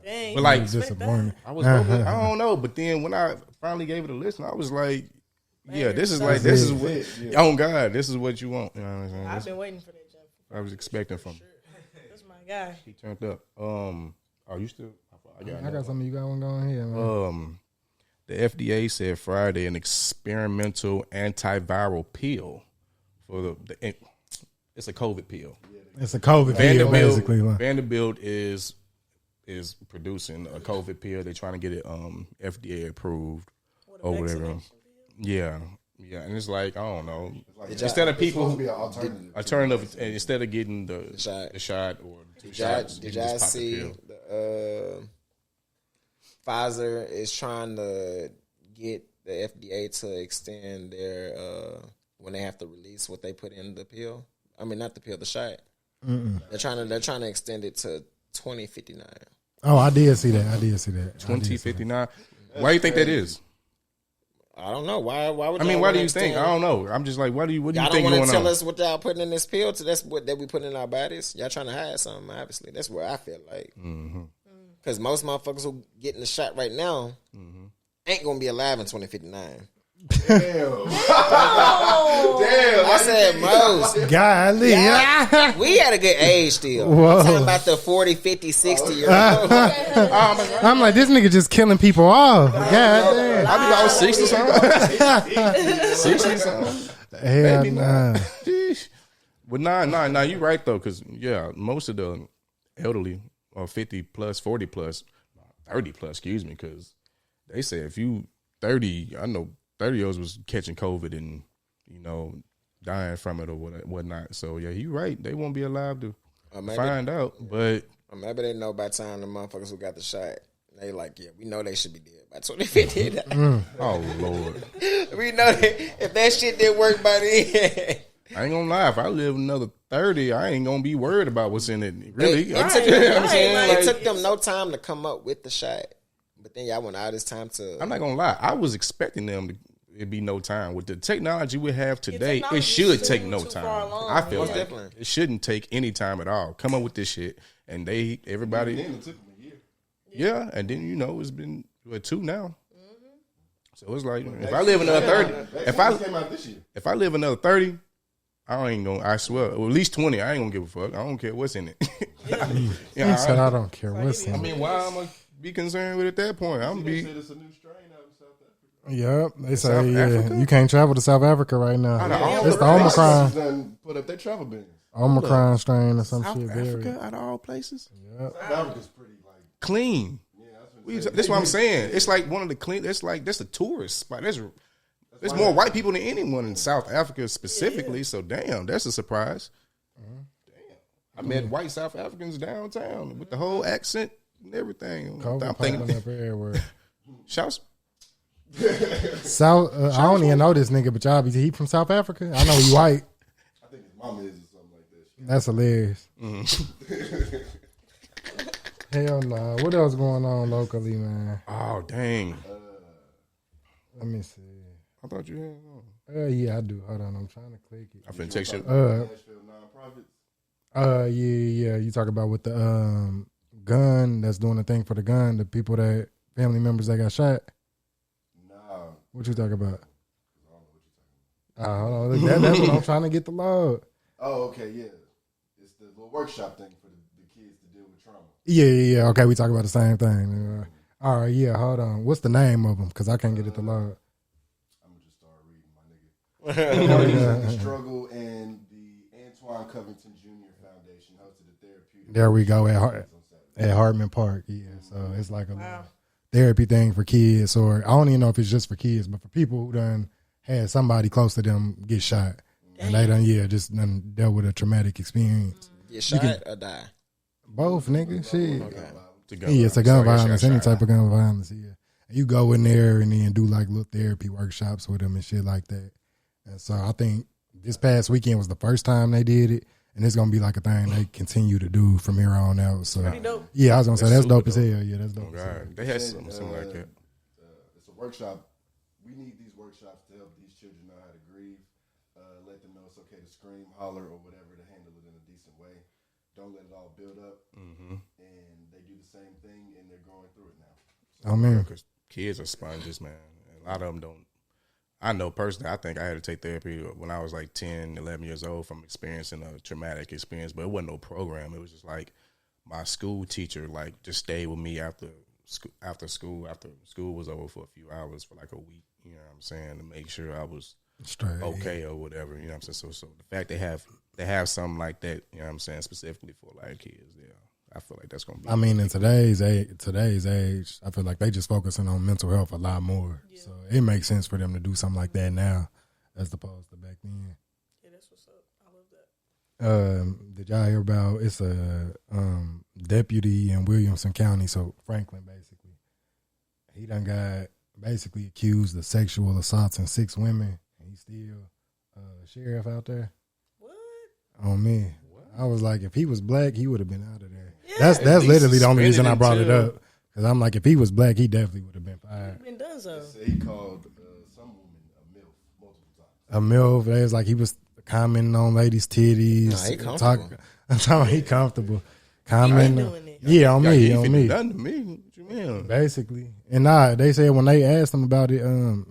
Dang, but like Disappointing. I was hoping, I don't know. But then when I finally gave it a listen, I was like, yeah, this is what oh God, this is what you want. You know what I'm saying? I've been waiting for that jump. I was expecting from him. That's my guy. He turned up. Are you still? I got something. You got one going here, man. The FDA said Friday an experimental antiviral pill for it's a COVID pill. It's a COVID pill, basically. Vanderbilt is producing a COVID pill. They're trying to get it FDA approved or whatever. Yeah, and it's like I don't know. Instead of people alternative, instead of getting the shot or two shots, Did y'all see Pfizer is trying to get the FDA to extend their when they have to release what they put in the pill? I mean, not the pill, the shot. They're trying to extend it to 2059. Oh, I did see that. 2059. Why do you think that is? I don't know. Why would I mean, why do you think? I don't know. I'm just like, what do you think y'all going on? don't want to tell us what y'all putting in this pill. That's what that we put in our bodies. Y'all trying to hide something, obviously. That's where I feel like. Because most motherfuckers who getting the shot right now ain't going to be alive in 2059. Damn. I said most. Golly. We had a good age still. Whoa. I'm talking about the 40, 50, 60 year old. I'm like, this nigga just killing people off. God damn. I be about 60 something. 60 something. Hell nah. But nah, you right though, because most of the elderly are 50 plus, 40 plus, 30 plus, excuse me, because they say if you 30, I know 30-year-olds was catching COVID and, dying from it or whatnot. So, yeah, you right. They won't be alive to find out. But or maybe they know by the time the motherfuckers who got the shot, they like, yeah, we know they should be dead by 2050. Oh, Lord. We know that if that shit didn't work by then. I ain't gonna lie. If I live another 30, I ain't gonna be worried about what's in it. Really. It took them no time to come up with the shot. But then y'all went all this time to. I'm not gonna lie. I was expecting them to. It'd be no time with the technology we have today. technology It should is take too no far time. along. I feel Most like definitely. it shouldn't take any time at all. Come up with this shit, and everybody. Then it took them a year. Yeah, and then it's been 2 now. So it's like if I live another 30, if came out this year. I live another 30, I ain't gonna. I swear, or at least 20. I ain't gonna give a fuck. I don't care what's in it. He said, I don't care what's in I it. mean, why am I be concerned with it at that point? I'm They be. said it's a new strain out in South Africa. Yep, they say South Africa? you can't travel to South Africa right now. Out of all It's the places. Omicron, Done put up their travel bans. Omicron strain or some South shit. Africa, out of all places, Yep. South Africa's pretty like. clean. Yeah, That's what I'm saying. It's like one of the clean. That's a tourist spot. There's more white people than anyone in South Africa specifically. So damn, that's a surprise. Damn, I met white South Africans downtown with the whole accent and everything. COVID I'm popping thinking, up everywhere. shouts. South, I don't even know this nigga, but y'all he from South Africa? I know he white. I think his mama is or something like that. That's hilarious. Hell nah. What else going on locally, man? Oh dang! Let me see. I thought you had. Yeah, I do. Hold on, I'm trying to click it. I'm finna text you. Nashville nonprofits. Yeah. You talk about with the gun that's doing the thing for the gun, the people that family members that got shot. Nah. What you talking about? Hold on, look, that's what I'm trying to get the log. Oh, okay, yeah. It's the little workshop thing for the kids to deal with trauma. Yeah. Okay, we talk about the same thing. All right, yeah. Hold on. What's the name of them? Because I can't get it to log. I'm gonna just start reading, my nigga. The struggle and the Antoine Covington Jr. Foundation hosted a therapeutic. There we go at Hartman Park. Yeah, so it's like a little therapy thing for kids, or I don't even know if it's just for kids, but for people who done had somebody close to them get shot, and they done just dealt with a traumatic experience. Get shot or die? Both, nigga. Shit. Okay. Yeah, it's a gun Sorry, violence, shot. any type of gun violence. Yeah, you go in there and then do like little therapy workshops with them and shit like that. And so I think this past weekend was the first time they did it, and it's gonna be like a thing they continue to do from here on out. So dope. yeah, I was gonna say that's dope as super hell. Yeah, that's dope. Oh, as hell. God. They had something like that. It's a workshop. We need these workshops to help these children know how to grieve. Let them know it's okay to scream, holler, or whatever to handle it in a decent way. Don't let it all build up. And they do the same thing, and they're going through it now. I mean, Because kids are sponges, man. A lot of them don't. I know personally, I think I had to take therapy when I was like 10, 11 years old from experiencing a traumatic experience, but it wasn't no program. It was just like my school teacher, like, just stayed with me after school was over for a few hours for like a week, you know what I'm saying, to make sure I was straight. okay or whatever, you know what I'm saying? So the fact they have something like that, you know what I'm saying, specifically for like kids, yeah. I feel like that's gonna be. I mean, in today's age, I feel like they just focusing on mental health a lot more. Yeah. So it makes sense for them to do something like that now, as opposed to back then. Yeah, that's what's up. I love that. Did y'all hear about? It's a deputy in Williamson County, so Franklin, basically. He done got basically accused of sexual assaults in 6 women. And he's still sheriff out there. What? On me. I was like, if he was black, he would have been out of there. Yeah. That's literally the only reason I brought it until- up. Because I'm like, if he was black, he definitely would have been fired. Been done so. He called some woman a MILF multiple times. A MILF, they was like, he was commenting on ladies' titties. Nah, he comfortable. He comfortable. Commenting. doing it. Yeah, on me, he on finna me. done to me. What you mean? Basically. And they said when they asked him about it,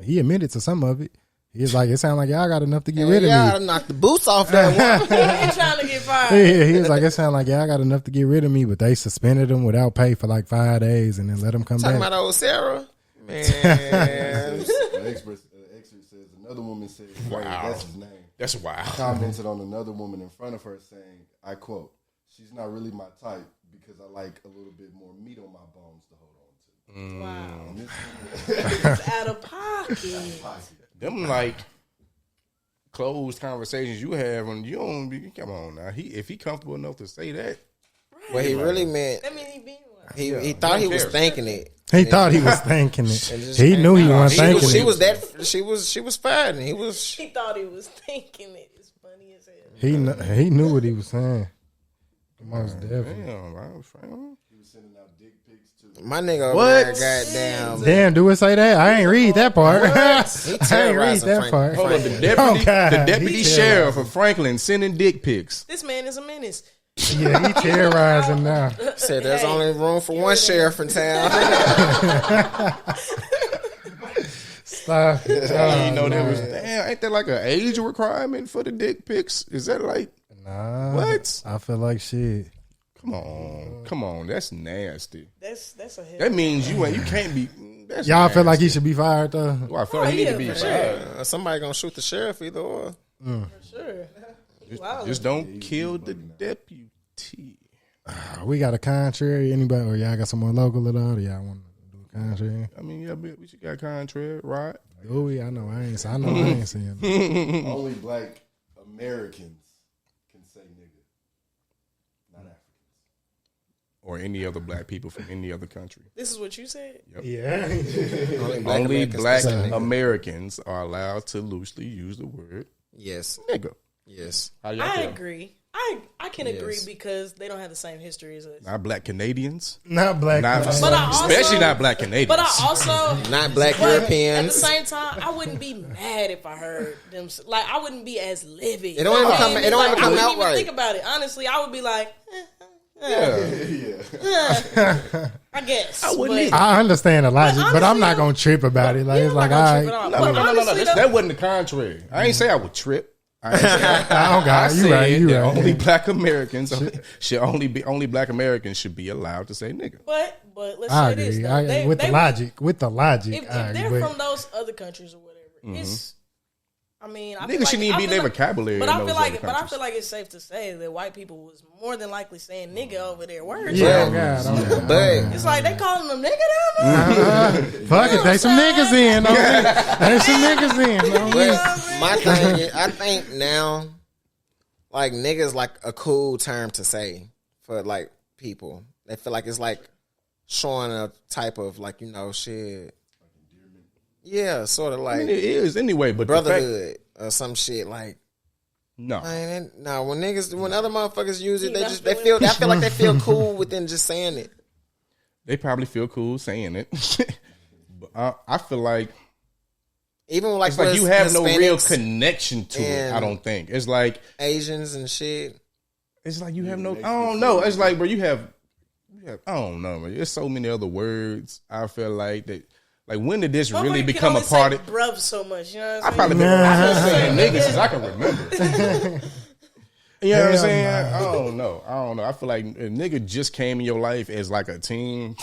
he admitted to some of it. He was like, it sounded like y'all got enough to get rid of Y'all me. knocked the boots off that one. He trying to get fired. Yeah, he was like, it sounded like y'all got enough to get rid of me, but they suspended him without pay for like 5 days and then let him come Talking back. about old Sarah? Man. The excerpt says another woman said, Wow. that's his name. That's wild. Commented on another woman in front of her saying, I quote, "She's not really my type because I like a little bit more meat on my bones to hold on to." Wow. And this It's out of pocket. Them like closed conversations you have when you don't be. Come on now, if he comfortable enough to say that, What he really meant, I mean, he been one. he thought he was thinking it. He thought he was thinking it. And just He came knew he out. wasn't thinking She it. she was fighting. He was. He thought he was thinking it. It's funny as hell. He knew what he was saying. Most definitely. damn, I was trying. he was was sending out dick pics to My nigga over What? there, goddamn. Damn, do it say that? I ain't read that part. He I ain't read terrorizing that Frank. part. Hold on, the deputy, Oh, God. the deputy He sheriff of Franklin sending dick pics. This man is a menace. Yeah, he terrorizing now. Said there's only room for one sheriff in town. Stop it. You know there was ain't that like an age requirement for the dick pics? Is that like Nah. what? I feel like shit. Come on, that's nasty. That's a hell. That means you can't be. That's Y'all feel like nasty. he should be fired though? Well, I feel like he need to be for fired. Somebody gonna shoot the sheriff either or. For sure. Just don't kill the deputy. We got a contrary. Anybody or y'all got someone local at all? Or y'all want to do a contrary? I mean, yeah, we should got contrary, right? Oh yeah, I know I ain't saying it. only black Americans can say nigga, not Africans. Or any other black people from any other country. This is what you said? Yeah. Only black can say nigga. Americans are allowed to loosely use the word Yes. nigga. Yes. How y'all I feel? agree. I can agree because they don't have the same history as us. Not black Canadians. Not black. Not, But I also- especially not black Canadians. But I also Not black but Europeans. At the same time, I wouldn't be mad if I heard them. Like I wouldn't be as livid. It don't even come- it don't even I come wouldn't out even right. think about it. Honestly, I would be like, yeah. I guess. I wouldn't but, either. I understand the logic, but I'm honestly, not gonna trip about it. Like yeah, it's I'm like, not all gonna right, trip at all. No, But no. honestly, That wasn't the contrary. I ain't say I would trip. I ain't say oh God, you said right, you that right. only black Americans should only black Americans should be allowed to say nigga. But let's I say this agree. though. With the logic, If I they're agree. from those other countries or whatever, it's. I mean, I feel Niggas shouldn't even I be feel their like- vocabulary. But in I those feel like, other but I countries. feel like it's safe to say that white people was more than likely saying nigga over there. Words. Yeah, Yeah. God, But It's like they calling them nigga down there. fuck it, they some niggas in. They some niggas in. But my thing is, I think now, like niggas like a cool term to say for like people. They feel like it's like showing a type of like, you know, shit. Yeah, sort of I like mean, it is anyway, but the fact, brotherhood or some shit like. no. Man, no, when other motherfuckers use it, That's I feel like they feel cool within just saying it. They probably feel cool saying it. But I feel like Even like it's like you have no real Hispanics, connection to it. and- I don't think it's like Asians and shit. it's like you have no. I don't know. It's like bro, you have. I don't know, man. There's so many other words. I feel like that. Like when did this really Motherfucker become can a only part say of? bruv so much. You know what I I'm probably saying? been saying niggas since I can remember. You know what I'm Hell saying? nah. I don't know. I feel like a nigga just came in your life as like a team.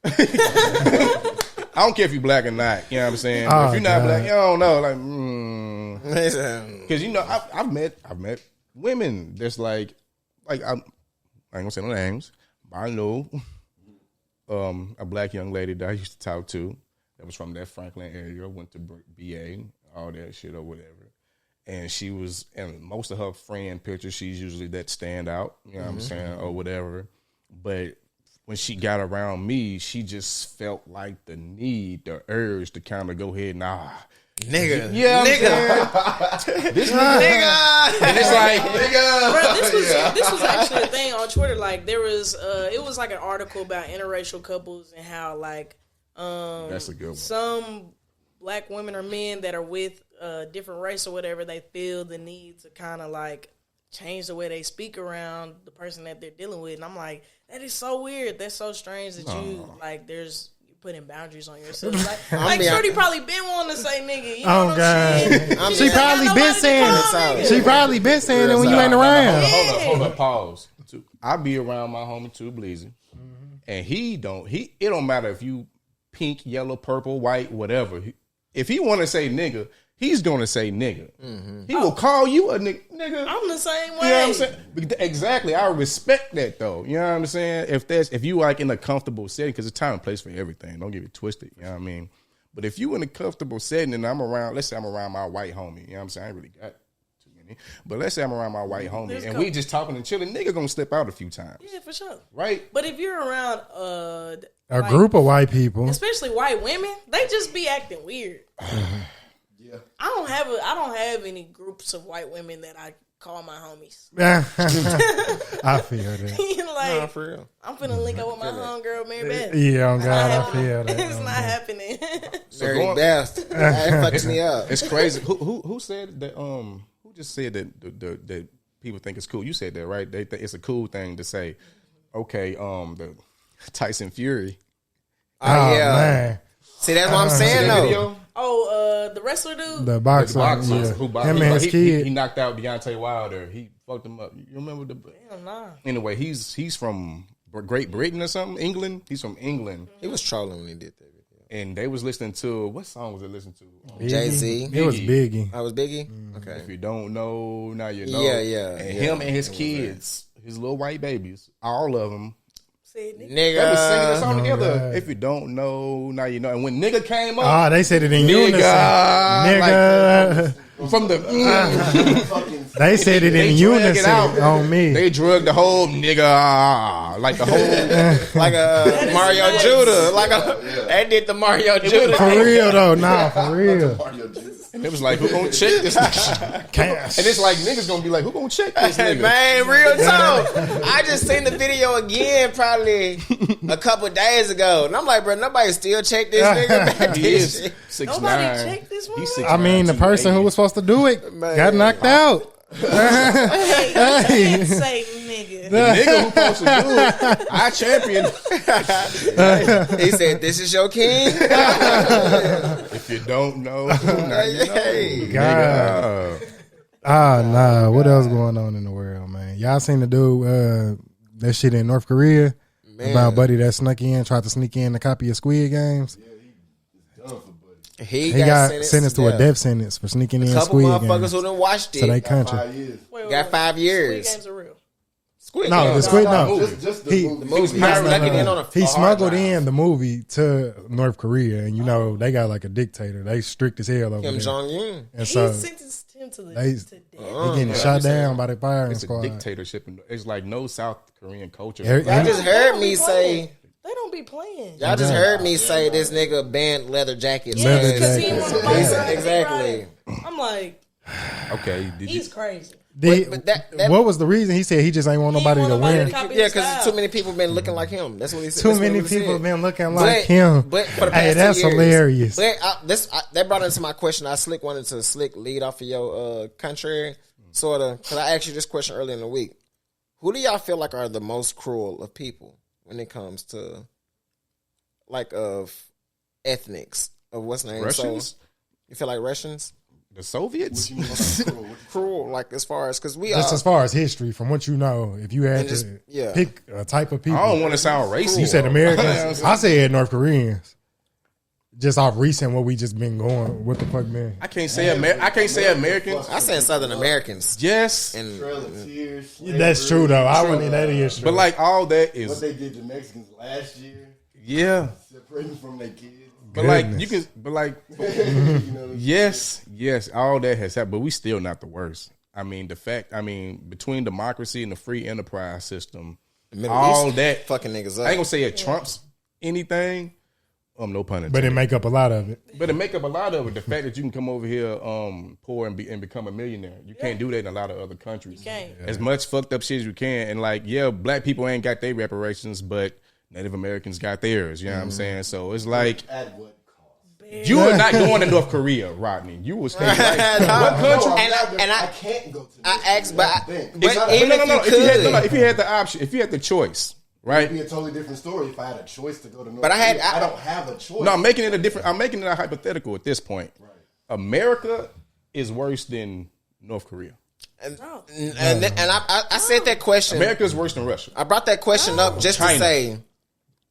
I don't care if you black or not. You know what I'm saying? Oh, if you're not God. black, you don't know. Like, because you know, I've met women that's like I ain't gonna say no names, but I know a black young lady that I used to talk to that was from that Franklin area, went to BA, all that shit or whatever. And she was, and most of her friend pictures, she's usually that standout, you know what I'm saying, or whatever. But when she got around me, she just felt like the need, the urge to kind of go ahead and Nigga. yeah, Nigga. this nigga, and it's like Bro, this was actually a thing on Twitter. Like there was, it was like an article about interracial couples and how like, that's a good one. some black women or men that are with a different race or whatever, they feel the need to kind of like change the way they speak around the person that they're dealing with. And I'm like, that is so weird. That's so strange that you like. You're putting boundaries on yourself. Like Shorty probably been wanting to say nigga. You know Oh what God, I'm saying? she probably been saying it. She probably been saying it when you ain't around. Hold up, pause. I be around my homie too, Bleezy, and it don't matter if you pink, yellow, purple, white, whatever. If he want to say nigga, he's gonna say nigga. He will call you a nigga. I'm the same way. You know what I'm saying? Exactly. I respect that though. You know what I'm saying? If you like in a comfortable setting, because it's time and place for everything. Don't get it twisted. You know what I mean? But if you in a comfortable setting and I'm around, let's say I'm around my white homie. You know what I'm saying? I ain't really got too many. But let's say I'm around my white homie and we just talking and chilling, nigga gonna slip out a few times. Yeah, for sure. Right? But if you're around A group of white people. especially white women, they just be acting weird. Yeah. I don't have any groups of white women that I call my homies. I feel that. like, Nah, for real. I'm finna link up with my homegirl, Mary Beth. Yeah, on It's God, not I feel that. It's not happening. Mary Beth. That fucks me up. It's crazy. Who said that? Who just said that that people think it's cool? You said that, right? They think it's a cool thing to say. Okay, the Tyson Fury. Oh, yeah. Man. See, that's what I'm saying, though. Oh, the wrestler dude? The boxer. Yeah. Who Him and his kid. He knocked out Deontay Wilder. He fucked him up. You remember the? Damn, nah. Anyway, he's from Great Britain or something. England. He's from England. He was trolling when he did that video. And they was listening to, what song was they listening to? Jay-Z. It was Biggie. I was Biggie? Okay. If you don't know, now you know. Yeah. And him and his kids, his little white babies, all of them. Say, nigga. They was singing the song together. God. If you don't know, now you know. And when nigga came up, They said it in unison. Nigga. Nigga. From the They said it in unison on me. They drugged the whole nigga, like the whole, like a Mario Judah. They did the Mario Judah. For real though, for real. and it was like, who gonna check this nigga? And it's like niggas gonna be like, who gonna check this nigga? Man, real talk. I just seen the video again probably a couple days ago, and I'm like, bro, nobody still checked this nigga back. He is 6'9". Nobody checked this one. He's 6'9", I mean, the person who was supposed to do it got knocked out. Hey, you can't say nigga. The nigga who supposed to do it, I champion. He said, "This is your king." If you don't know, now you know. God. Nah. What else going on in the world, man? Y'all seen the dude that shit in North Korea about buddy that snuck in, tried to sneak in a copy of Squid Games? He got sentenced to a death sentence for sneaking in Squid Games. A couple motherfuckers who done watched it. To their country. Got 5 years. Squid Games are real. Squid No, Games. the Squid, no. Just the movie. He smuggled in the movie to North Korea, and you know they got like a dictator. They strict as hell over Kim there. Jong-un. And so He sentenced him to they death. getting shot down by the firing It's squad. a dictatorship. It's like no South Korean culture. Y'all just heard me say. They don't be playing. Y'all just heard me say this nigga banned leather jackets. Leather Because he jackets. wanna buy something, Exactly. right? I'm like, Okay, he's crazy. But that- What was the reason? He said he just ain't want He nobody ain't to want nobody win. to copy Yeah, his because style. too many people been looking like him. That's what he said. Too That's what many he people said. been looking like him. But for the past Hey, 2 that's years, hilarious. But that brought into my question. I wanted to lead off of your contrary, sort of, because I asked you this question earlier in the week. Who do y'all feel like are the most cruel of people when it comes to, like, of ethnics, of what's name? Russians? So, you feel like Russians? The Soviets? Cruel, like, as far as, because we Just are. as far as history, from what you know, if you had And just- to yeah. pick a type of people, I don't want to sound racist. you said Americans. I said North Koreans. Just off recent, what we just been going. What the fuck, man? I can't say Americans. I said Southern Americans. Yes, And Trail of Tears. That's true though. I wouldn't. That is true. but like all that What is, they did to Mexicans last year, yeah. separating from their kids. But like Goodness. you can, but like You know, yes, all that has happened. But we still not the worst. I mean, between democracy and the free enterprise system, the Middle all East that fucking niggas I up. ain't gonna say it trumps anything. No pun intended. but it make up a lot of it. But it make up a lot of it. The fact that you can come over here poor and become a millionaire. You can't do that in a lot of other countries. You can't. As much fucked up shit as you can. And like, yeah, black people ain't got their reparations, but Native Americans got theirs. You know what I'm saying? So it's like, at what cost? you are not going to North Korea, Rodney. You will stay right. What country? I can't go to. I asked, but Even if you had the option, if you had the choice, right? It'd be a totally different story if I had a choice to go to North But Korea. I don't have a choice. No, I'm making it a hypothetical at this point. Right. America is worse than North Korea. And I said that question. America is worse than Russia. I brought that question up just China. to say.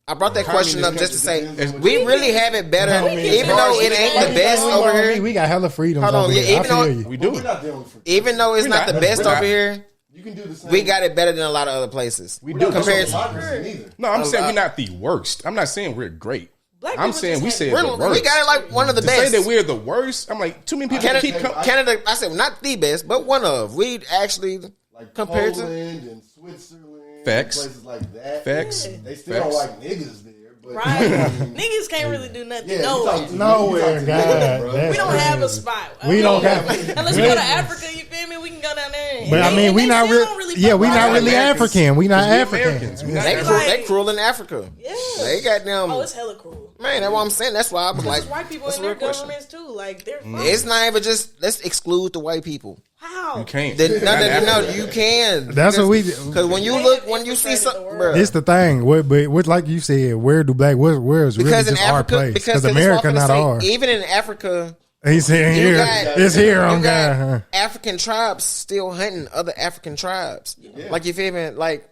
I brought that question up just to say Communist we really have it better, even though it ain't the best over here. We got hella freedoms Hold on, over yeah, here. I even though- feel you. We But do. we're not dealing with Even though it's We're not the not. best We're not. over here, You can do the same. we got it better than a lot of other places. We We're do. not compared compared to- democracy neither. No, I'm saying we're not the worst. I'm not saying we're great. Black I'm people saying just we have- said the worst. We got it like one of the to best. say that we're the worst, I'm like, too many people keep Canada, I said not the best, but one of. We actually Like compared to. Poland and Switzerland, Facts. places like that. Facts. They still don't Facts. like niggas there, but Right. Niggas can't really do nothing. Yeah, No. you talk to Nowhere, niggas, you talk to God. niggas, bro. That's We don't have a crazy. spot. We don't have. Unless we go to Africa, you feel me? We can go down there. But I mean, we not really. Yeah, we not really African. We not African. They cruel in Africa. Yeah. They got them. Oh, it's hella cruel. Man, that's what I'm saying. That's why I was like, There's white people that's in a their real question. governments too. Like they're fine. It's not even just let's exclude the white people. How? You can't. No, you can. That's what we. Because when you see something, bro. It's the thing. But like you said, where do black? Where is really just our place? Because America not ours. Even in Africa. He's saying here, it's here on God. African tribes still hunting other African tribes. Yeah. Like you feel me? Like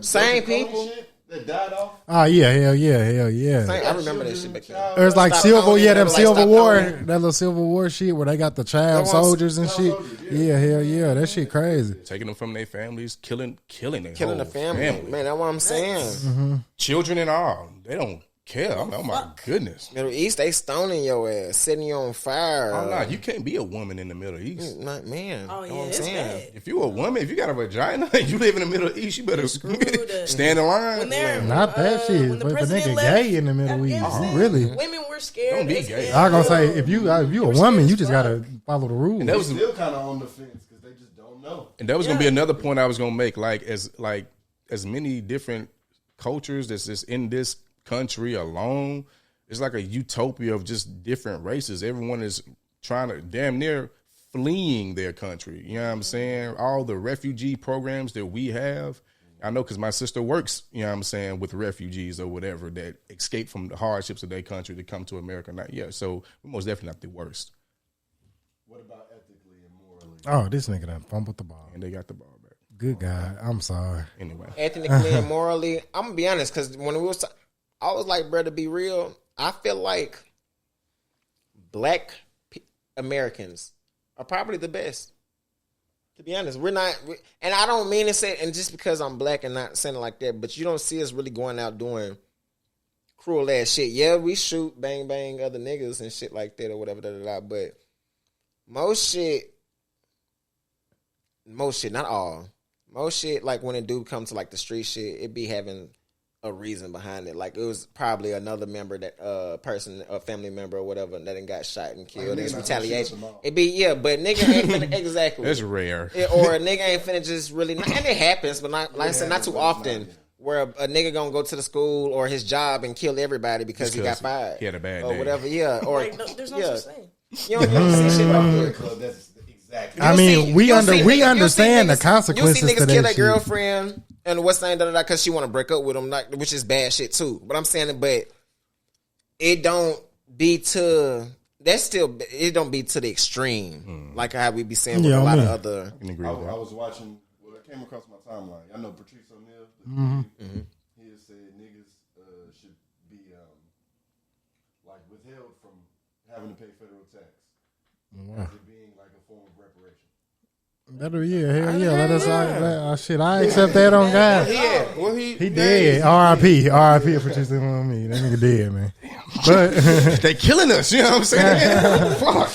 same people. That died off. Oh yeah, hell yeah. I remember that shit back then. It was like Stop Civil, owning, yeah, them like, Civil stop War, owning. that little Civil War shit where they got the child soldiers and shit. Yeah, hell yeah, that shit crazy. Taking them from their families, killing their Killing the family. Man, that's what I'm saying. Mm-hmm. Children and all. They don't care. Oh my goodness. Middle East, they stoning your ass, setting you on fire. Oh no, you can't be a woman in the Middle East. Man. Oh yeah, what I'm it's saying. bad. If you a woman, if you got a vagina, you live in the Middle East, you better stand in line. Not that shit. But if a nigga gay in the Middle East, you really. Women were scared. Don't be gay. I was gonna say if you a woman, you just gotta follow the rules. And that was Still kind of on the fence because they just don't know. And that was gonna be another point I was gonna make. Like as many different cultures that's just in this country alone, it's like a utopia of just different races. Everyone is trying to damn near fleeing their country. You know what I'm saying? All the refugee programs that we have. I know because my sister works, you know what I'm saying, with refugees or whatever that escape from the hardships of their country to come to America. So we're most definitely not the worst. What about ethically and morally? Oh, this nigga done fumbled the ball. And they got the ball back. Good God, I'm sorry. Anyway, Ethnically and morally, I'm gonna be honest because when we was, I was like, bro, to be real, I feel like black Americans are probably the best. To be honest, we're not, and I don't mean to say, and just because I'm black and not saying it like that, but you don't see us really going out doing cruel ass shit. Yeah, we shoot, bang, bang other niggas and shit like that or whatever, but most shit, not all. Most shit, like when it do come to like the street shit, it be having a reason behind it. Like it was probably another member that person, a family member or whatever that done got shot and killed. It's retaliation. It be but nigga ain't finna exactly. That's rare. Or a nigga ain't finna just really, and it happens, but not like I said, not too often. Where a nigga gonna go to the school or his job and kill everybody because he got fired. He had a bad or day. whatever. Yeah, or Like, no, there's no such thing. You don't see shit like that. That's exactly. I mean, we understand the You consequences see niggas to kill that their shit. girlfriend and what's saying because she want to break up with him, like, which is bad shit too. But I'm saying, but it don't be to it don't be to the extreme like how we be saying with a lot of other. I was watching. Well, it came across my timeline. I know Patrice O'Neal. He has said niggas should be like withheld from having to pay federal tax. As it being like a form of reparation. Better, hell yeah. Let us, shit, I accept that on God. Yeah, well, he dead. R.I.P. R.I.P. for just on me. That nigga dead, man. But they killing us. You know what I'm saying? Fuck.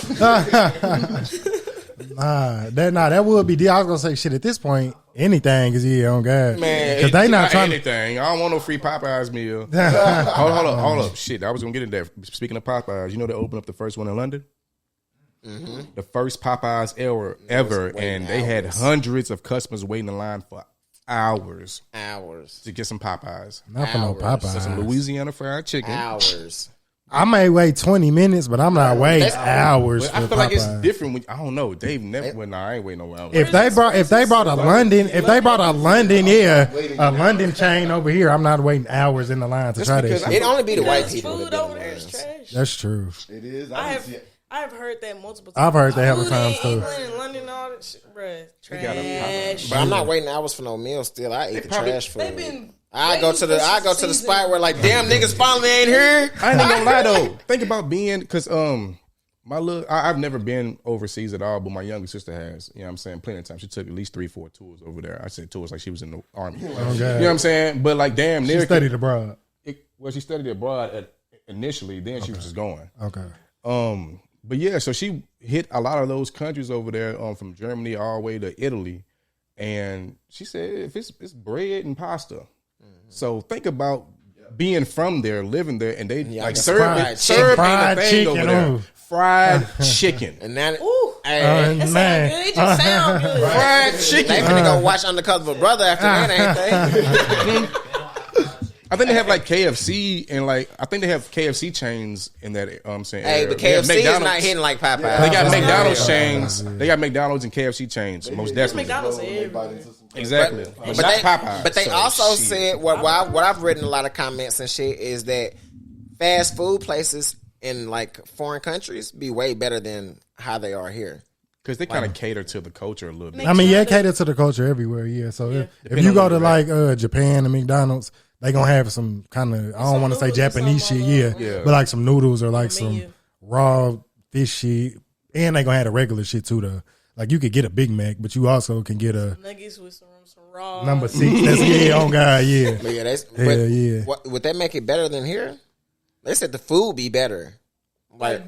That would be. I was gonna say shit at this point. Anything is on God, man. Because they not trying anything. I don't want no free Popeyes meal. hold up. Shit, I was gonna get into that. Speaking of Popeyes, you know they opened up the first one in London. Mm-hmm. The first Popeyes ever, and they had hundreds of customers waiting in line for hours to get some Popeyes. Not for no Popeyes. Some Louisiana fried chicken. Hours. I may wait 20 minutes, but I'm not waiting hours. I feel like it's different. When I don't know. They've never. Well, I ain't waiting no hours. If they brought a London, a London chain over here, I'm not waiting hours in the line to try that shit. It only be the white people. Food over there is trash. That's true. It is. I've heard that multiple times. I've heard that several times too. England and London and all that shit, bruh. Trash. But I'm not waiting hours for no meal. Still, I eat the trash food. I go to the spot where like, damn, niggas finally ain't here. I ain't gonna lie though. Think about being, because I've never been overseas at all, but my younger sister has. You know what I'm saying? Plenty of times. She took at least 3-4 tours over there. I said tours like she was in the army. You know what I'm saying? But like, damn, she studied abroad. She studied abroad initially. Then she was just going. Okay. But yeah, so she hit a lot of those countries over there, from Germany all the way to Italy, and she said if it's bread and pasta. So think about being from there, living there, and they like serving the thing over there. Fried chicken, and that Hey, That sound man. good. It just sound good. Fried chicken. they finna go watch Undercover Brother after that, ain't they? I think they have like KFC and like I think they have KFC chains in that. I'm saying, Hey, area. but They have KFC is not McDonald's. hitting like Popeye. They got Yeah. McDonald's Yeah. chains. They got McDonald's and KFC chains. Most definitely. McDonald's They everywhere. bite into some- Exactly. But not they, Popeye. but they So, also shit. said what I've read in a lot of comments and shit is that fast food places in like foreign countries be way better than how they are here. Because they kind of cater to the culture a little bit. I mean, yeah, it cater to the culture everywhere. Yeah, so if Depending you on go where to you're like Japan and McDonald's, they gonna have some kind of I don't want to say Japanese shit, yeah, but like some noodles or like some raw fish shit, and they gonna have the regular shit too. Though, like you could get a Big Mac, but you also can get a Nuggets with some raw. number 6. That's on God, yeah. But yeah, Yeah. would that make it better than here? They said the food be better. Like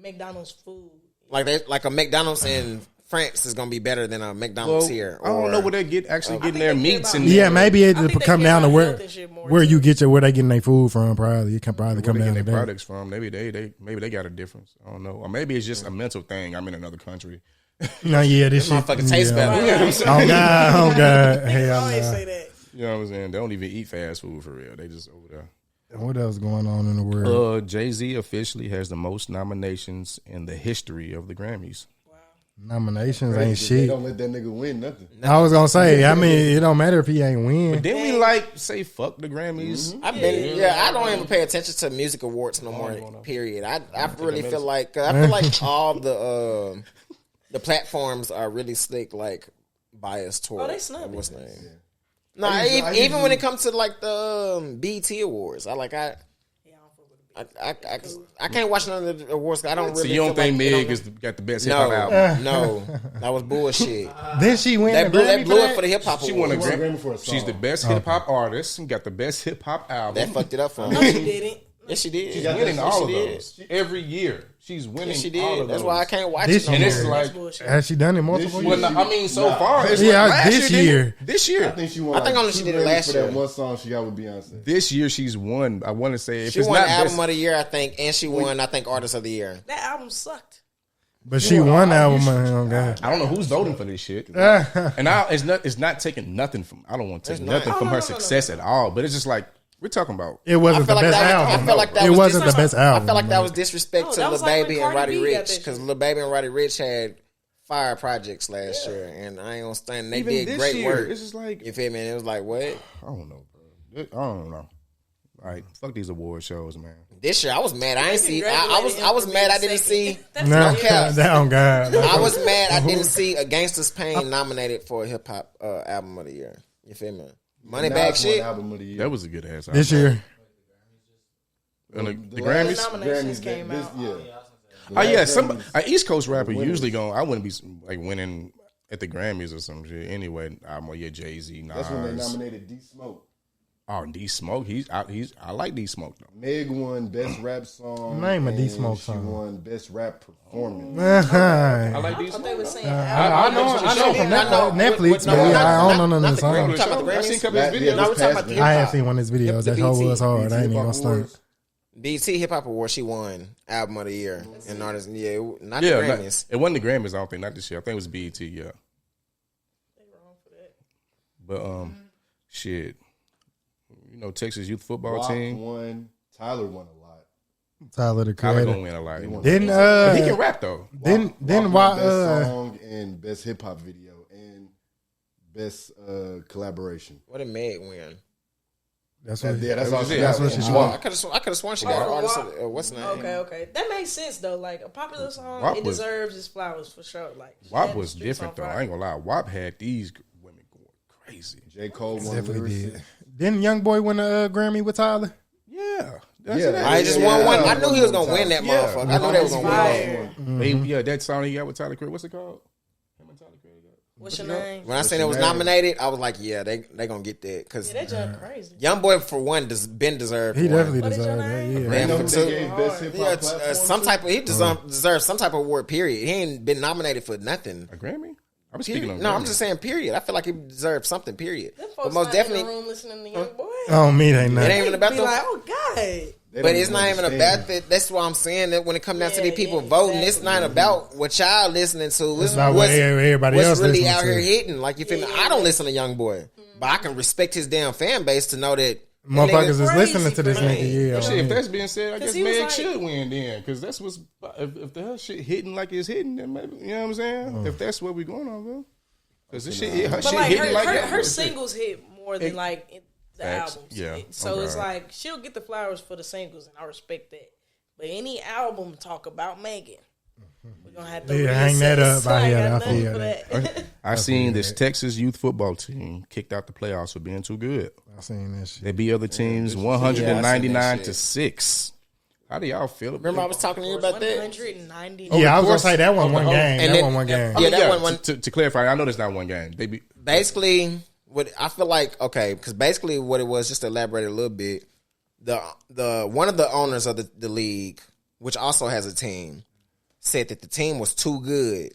McDonald's food. Like a McDonald's in France is gonna be better than a McDonald's here. I don't know where they getting their meats and Yeah, maybe it think they come care down to about where health and shit more, where too. you get where they getting their food from. Probably it can probably come where down they to get their that. products from. Maybe they got a difference. I don't know. Or maybe it's just a mental thing. I'm in another country. No, yeah, this shit motherfucker tastes better. You know what I'm saying? Oh God, I hell always no. say that. You know what I'm saying? They don't even eat fast food for real. They just over there. What else going on in the world? Jay-Z officially has the most nominations in the history of the Grammys. Nominations ain't They shit. don't let that nigga win nothing. I was gonna say, I mean, it don't matter if he ain't win. Then we like say fuck the Grammys. I don't even pay attention to music awards no more. Period. I really feel like all the platforms are really slick, like biased toward they snub what's it. name. No, even when it comes to like the BET awards, I can't watch none of the awards. I don't So really. you don't feel think like, Meg got the best hip hop album? No, that was bullshit. Then she win That the blew Grammy it for the hip hop She awards. won a Grammy. for a song. She's the best hip hop artist and got the best hip hop album. That fucked it up for No, me. she didn't. Yes, she did. She's winning all of she did. those every year. She's winning Yes, she all did. of That's those. why I can't watch This it no And more. it's like, That's bullshit. Has she done it multiple well, years? no, I mean, so far, it's Yeah, like last this year. year. didn't it? This year. I think she won. I think only she did it last for year. that one song she got with Beyonce. This year she's won. I want to say if She it's won not album best, of the year, I think, and she won, I think, artist of the year. That album sucked. But she won album. Oh God. I don't know who's voting for this shit. Ah. And it's not taking nothing from. I don't want to take It's nothing not. from Oh, her no, success at all. But it's just like we're talking about. It wasn't the best album. I feel like that It was wasn't the best album. I feel like that was disrespect No, to that Lil was like Baby when and Cardi Roddy B got Rich that because shit. Lil Baby and Roddy Rich had fire projects last year, and I ain't gonna stand. They Even did this great year, work. it's just like You feel me? And it was like what? I don't know, bro. I don't know. All right, fuck these award shows, man. This year I was mad. I ain't see. I Congratulated was him for mad. I being didn't see. second. No, cap. down God. I was mad. I didn't see A Gangsta's Pain nominated for a hip hop album of the year. You feel me? Moneybag Nas won shit. album of the year. That was a good ass. This year. And the The Grammys. nominations came out. Oh yeah, some an East Coast rapper usually going. I wouldn't be like winning at the Grammys or some shit. Anyway, I'm Jay-Z. Nas. That's when they nominated D Smoke. Oh, D Smoke. I like D Smoke though. Meg won best rap song. Name a D and Smoke She song. won best rap performance. I like D I thought they Smoke. were saying I know from Netflix, but No, yeah, I don't know none of the not the songs. Grammys. Talking about the I seen a Grammys? couple of his videos. No, we're talking about the I have seen one of his videos. That whole was hard. I ain't even gonna stunt. BT Hip Hop Award. She won album of the year and artist. Yeah, not the Yeah, Grammys. it wasn't the Grammys. I don't think not this year. I think it was BET. Yeah. But shit, you know, Texas youth football Rock team. won. Tyler won a lot. Tyler the Tyler Creator. gonna win a lot. Didn't But he can rap though. Then Rock why won best song and best hip hop video and best collaboration. What did Meg win? that's what That's all she it. got. That's what she And Oh, won. I could have sworn she got artist. What's the name? Okay. That makes sense though. Like a popular song, WAP it was- deserves its flowers for sure. Like WAP yeah, was Streets different on though. Fire. I ain't gonna lie. WAP had these women going crazy. J. Cole won Definitely lyricist. did. Didn't Young Boy win a Grammy with Tyler? Yeah. Yeah. I just won one. I knew he was gonna win that Yeah. motherfucker. I knew they was gonna win that. Fire. Yeah, that song he got with Tyler Creator. What's it called? Him and Tyler Creator got. What's your name? When I seen it was nominated, I was like, yeah, they gonna get that because Yeah, that junk crazy. Young Boy for one been deserved. He for one. definitely What is your deserved that. name? Yeah. Man, You know for who two. they gave best hip Yeah, hop platform some to? type of he deserves some type of award. Period. He ain't been nominated for nothing. A Grammy? I was speaking Period. on No, Grammy. I'm just saying. Period. I feel like he deserves something. Period. Them But folks most not definitely, in the room listening to Young Boy. Oh, me, they it not. ain't even about Be them. like, oh god, But it's not even about that. That's what I'm saying. That when it comes down to these people voting, it's not about what y'all listening to. It's not what everybody else really listening out here to. hitting. Like you feel me? I don't listen to Young Boy, but I can respect his damn fan base to know that motherfuckers is listening to this nigga. Yeah, Shit, if that's being said, I guess he was Meg like- should win then, because that's what's if the hell shit hitting like it's hitting, then maybe you know what I'm saying. If that's what we going on, bro, because this shit, her But shit like hitting like that. her singles hit more than like the Facts. albums. Yeah. So Okay. it's like she'll get the flowers for the singles, and I respect that. But any album talk about Megan, we're gonna have to hang that up. So I got I nothing feel for that. I seen this Texas youth football team kicked out the playoffs for being too good. I seen that shit. They beat other teams 199 to 6. How do y'all feel about Remember I was talking to you about that? 190. Yeah, I was gonna course. say that one game. And That then- one game. Yeah, that one. To clarify, I know that's not one game. They be Basically, what I feel like, okay, because basically what it was, just to elaborate a little bit, the one of the owners of the league, which also has a team, said that the team was too good,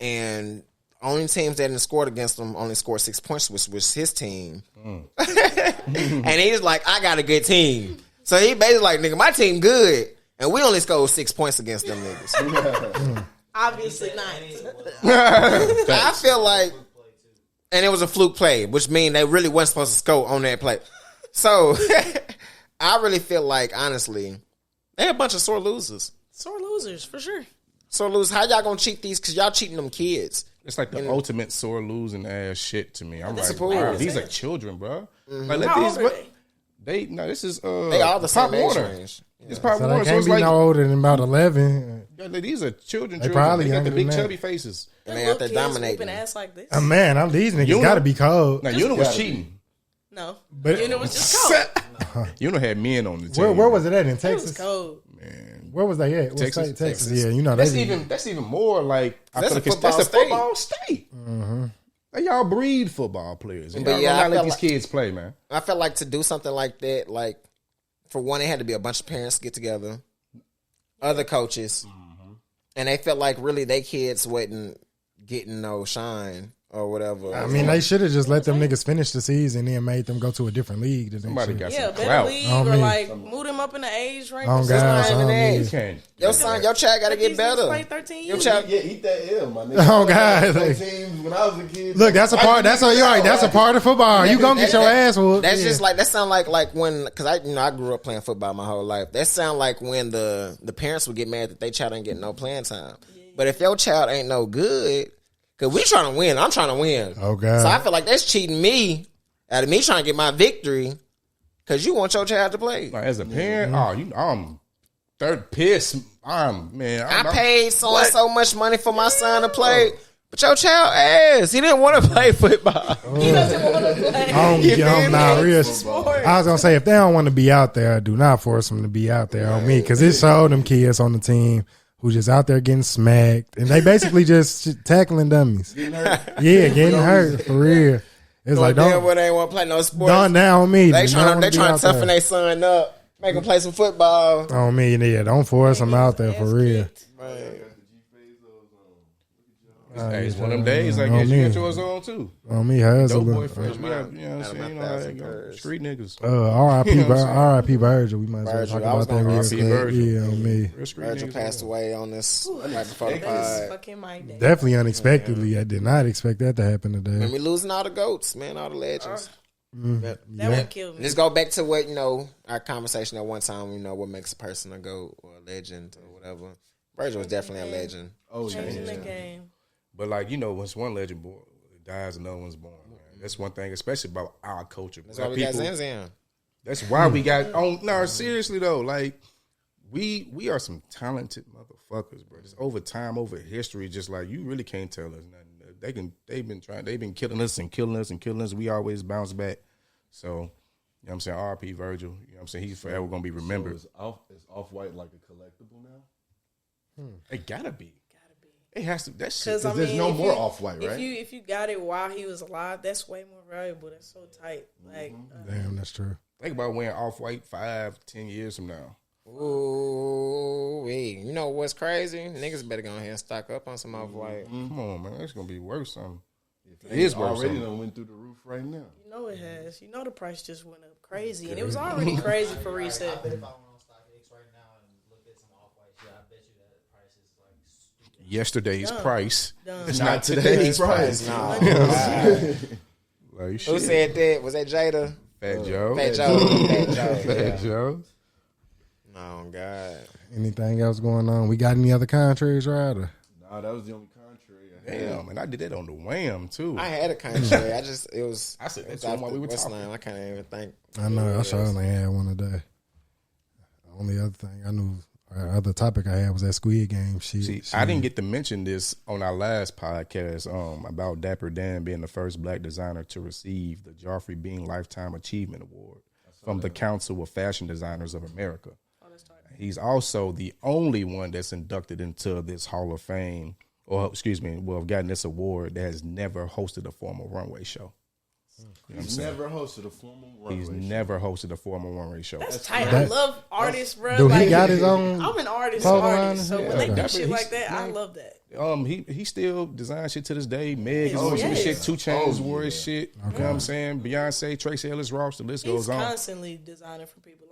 and only teams that didn't scored against them only scored 6 points, which was his team. And he's like, I got a good team. So he basically like, nigga, my team good, and we only scored 6 points against them niggas. Obviously not. I feel like, and it was a fluke play, which means they really wasn't supposed to score on that play. So I really feel like, honestly, they a bunch of sore losers. Sore losers for sure. Sore losers. How y'all gonna cheat these? Because y'all cheating them kids. It's like the ultimate sore losing ass shit to me. I'm like, Disappointed. wow, these are children, bro. Like, let How these. old are they? No, this is They all the same Pop age Warner. range. It's Pop So Warner. they So can't it's be like no older than about 11. these are children. They They probably got the younger big than that. chubby faces. And they out there Little kids dominating. whooping ass like this. Man, these niggas You got to know- be cold. Now Una was cheating. No, But- it was just cold. Una had men on the team. Where was it at in It was Texas? cold. Where was they at? What Texas? state? Texas. Yeah, you know That's they even more like I That's feel a like it's- football that's a state. football state. Like, y'all breed football players. And But y'all yeah, not I let feel these like- kids play, man. I felt like to do something like that, like, for one, it had to be a bunch of parents get together, other coaches, and they felt like really they kids wasn't getting no shine or whatever. I mean, they should have just let them niggas finish the season and then made them go to a different league. That they Somebody should. got Yeah, some better clout. league On or me. like move them up in the age range. Oh, or God, something. not even on that. me. You can't. your child got to get These niggas better. play 13 Your years. child, Yeah, eat that L, my nigga. Oh, God. Like, teams when I was a kid. Look, that's a part. That's a, you're right. That's a part of football. You gonna get your ass whooped. That's Yeah. just like that sound like when, because I grew up playing football my whole life. That sound like when the parents would get mad that their child ain't getting no playing time. But if your child ain't no good, because we trying to win, I'm trying to win. Oh, God. So I feel like that's cheating me out of me trying to get my victory because you want your child to play. Like, as a parent, I'm third piss. I paid so and so much money for my son to play, but your child ass. He didn't want to play football. He doesn't want to play. Nah, real. Sport. I was gonna say if they don't want to be out there, do not force them to be out there on me because it showed them kids on the team who just out there getting smacked and they basically just tackling dummies. Yeah, getting hurt for real. It's like Damn, don't well, they ain't want to play no sports. don't down on me. They Do not trying wanna to be out there. toughen their son up, make him play some football. On me, yeah. Don't force them out there for real. Hey, it's one of them days. I On guess you me. got yours on too. On me, hustle. Dope boy fresh. We have, you know what I'm saying? You know, like, street niggas. R.I.P. Virgil. We might as well Virgil, talk I was about that gonna real R.I.P. quick. Virgil. Yeah, on me. Real street Virgil niggas. passed away on this right before the That's pod. fucking my day. Definitely unexpectedly. I did not expect that to happen And today. we losing all the goats, man, all the legends. That would kill me. Let's go back to what, our conversation at one time, what makes a person a GOAT or a legend or whatever. Virgil was definitely a legend. Oh, yeah. Changing the game. But like, once one legend dies, another one's born. Man. That's one thing, especially about our culture. That's why we got XanZanXan. That's why we got on. No, seriously though, like we are some talented motherfuckers, bro. Just over time, over history, just like you really can't tell us nothing. They've been killing us and killing us and killing us. We always bounce back. So, you know what I'm saying? R.P. Virgil. You know what I'm saying? He's forever gonna be remembered. So is Off-White like a collectible now? It gotta be. It has to. That shit. Because I mean, there's no if more you- Off-White, right? If you got it while he was alive, that's way more valuable. That's so tight. Like, Damn, that's true. Think about wearing Off-White 5-10 years from now. Ooh, you know what's crazy? Niggas better go ahead and stock up on some Off-White. Come on, man. That's gonna be worse. Yeah, It is already done went through the roof right now. You know it has. You know the price just went up crazy, and it was already crazy for reset. I bet if I went on StockX right now and looked at some off-white shit, I bet you that price is like stupid. Yesterday's price. It's not today's price. No. Like, who said that? Was that Jada? Fat Joe. Fat Joe. Fat Joe. Oh, God. Anything else going on? We got any other contracts, Ryder? No, that was the only contrary I had. Damn, and I did that on the wham too. I had a contrary. I said that's while we were talking. I can't even think. I know. I sure only had one a day. The only other thing I knew, other topic I had was that Squid Game shit. See, I didn't get to mention this on our last podcast about Dapper Dan being the first black designer to receive the Joffrey Bean Lifetime Achievement Award from the Council of Fashion Designers of America. He's also the only one that's inducted into this Hall of Fame, or gotten this award that has never hosted a formal runway show. You know He's never hosted a formal runway show. Never hosted a formal runway show. That's tight. I love artists, bro. Do he got his own? I'm an artist, so when they do shit like that, I love that. He still designs shit to this day. Meg is doing shit. 2 Chainz wore his shit. You know what I'm saying? Beyonce, Tracy Ellis Ross, the list goes on. He's constantly designing for people.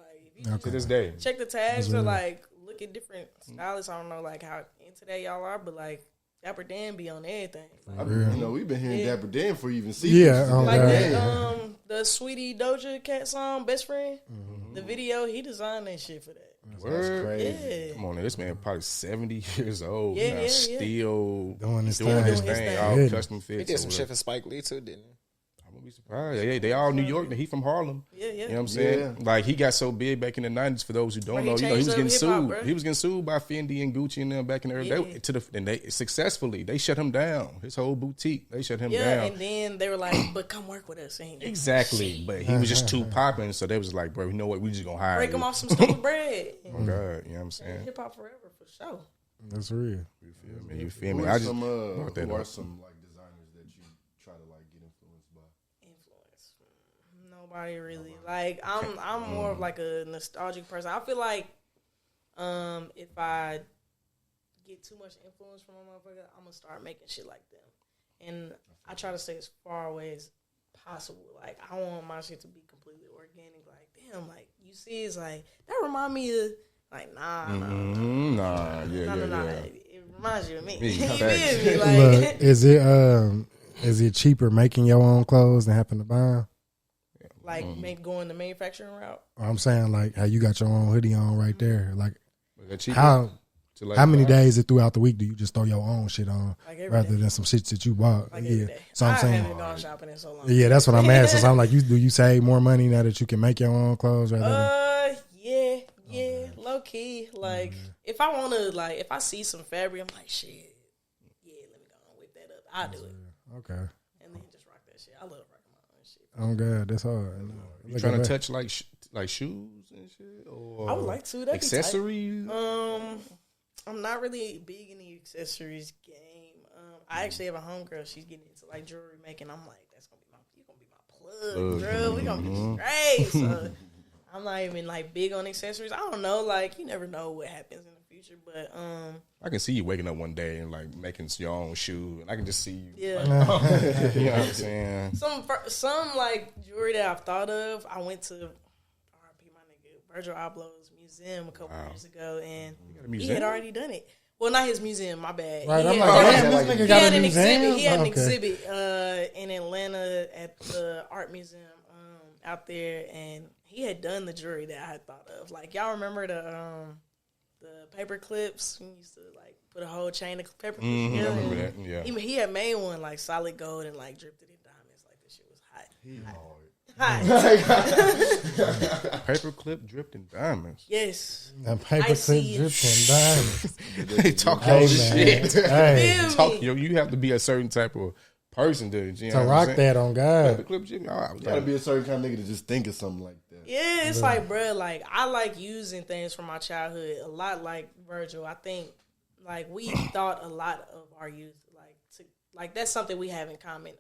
Like, to this day, check the tags or like look at different stylists. I don't know like how into that y'all are, but like Dapper Dan be on everything. Like, we've been hearing Dapper Dan for even seasons. The Sweetie Doja Cat song, Best Friend. The video, he designed that shit for that. That's crazy. Come on, this man probably 70 years old now, still doing his thing, all custom fits. He did some shit for Spike Lee too, didn't he? Be surprised. Yeah, they all New York. He from Harlem. Yeah. You know what I'm saying? Yeah. Like, he got so big back in the 90s, for those who don't know. He was getting sued. He was getting sued by Fendi and Gucci and them back in the early and they successfully, they shut him down. His whole boutique, they shut him down. Yeah, and then they were like, but come work with us. Exactly. But he was just too popping, so they was like, bro, you know what? We just gonna hire break you. him off some stupid bread. Oh, God. You know what I'm saying? Hip hop forever, for sure. That's real. You feel me? Who are some like designers that you try to like get influenced by? Nobody really. Like, I'm more of like a nostalgic person. I feel like if I get too much influence from a motherfucker, I'm gonna start making shit like them. And I try to stay as far away as possible. Like, I want my shit to be completely organic. Like, damn, like, you see, it's like, that remind me of, like, nah. It reminds you of me. You feel me? Like, look, is it cheaper making your own clothes than having to buy them? Like, going the manufacturing route? I'm saying, like, how you got your own hoodie on right there. Like, how many days throughout the week do you just throw your own shit on rather than some shit that you bought? So I'm saying, haven't gone shopping in so long. Yeah, that's what I'm asking. So I'm like, do you save more money now that you can make your own clothes rather than? Yeah, low key. Like, if I want to, like, if I see some fabric, I'm like, shit, yeah, let me go and whip that up. I'll do it. Okay. And then just rock that shit. I love rocking my own shit. Oh God, that's hard. You trying to touch like shoes and shit, or I would like to. That'd accessories. I'm not really big in the accessories game. I actually have a homegirl. She's getting into like jewelry making. I'm like, you're gonna be my plug, bro. We gonna be straight. So I'm not even like big on accessories. I don't know. Like, you never know what happens in the future, but I can see you waking up one day and like making your own shoe, and I can just see you. Yeah, you know what I'm saying. Some like jewelry that I've thought of. I went to R.I.P. my nigga Virgil Abloh's museum a couple years ago, and he had already done it. Well, not his museum, my bad. Right, I'm like, this nigga got a museum? He had an exhibit in Atlanta at the art museum out there, and he had done the jewelry that I had thought of. Like, y'all remember the paper clips? We used to like put a whole chain of paper clips together. I remember that. Yeah. He had made one like solid gold and like dripped it in diamonds. Like, this shit was hot. Paper clip dripped in diamonds. Yes. That paper clip dripped in diamonds. They talk your shit. Hey. You have to be a certain type of person to rock that on God. Paper clip, you gotta be a certain kind of nigga to just think of something like that. Yeah, it's like, bro, like, I like using things from my childhood a lot. Like Virgil, I think like we thought a lot of our youth. Like that's something we have in common.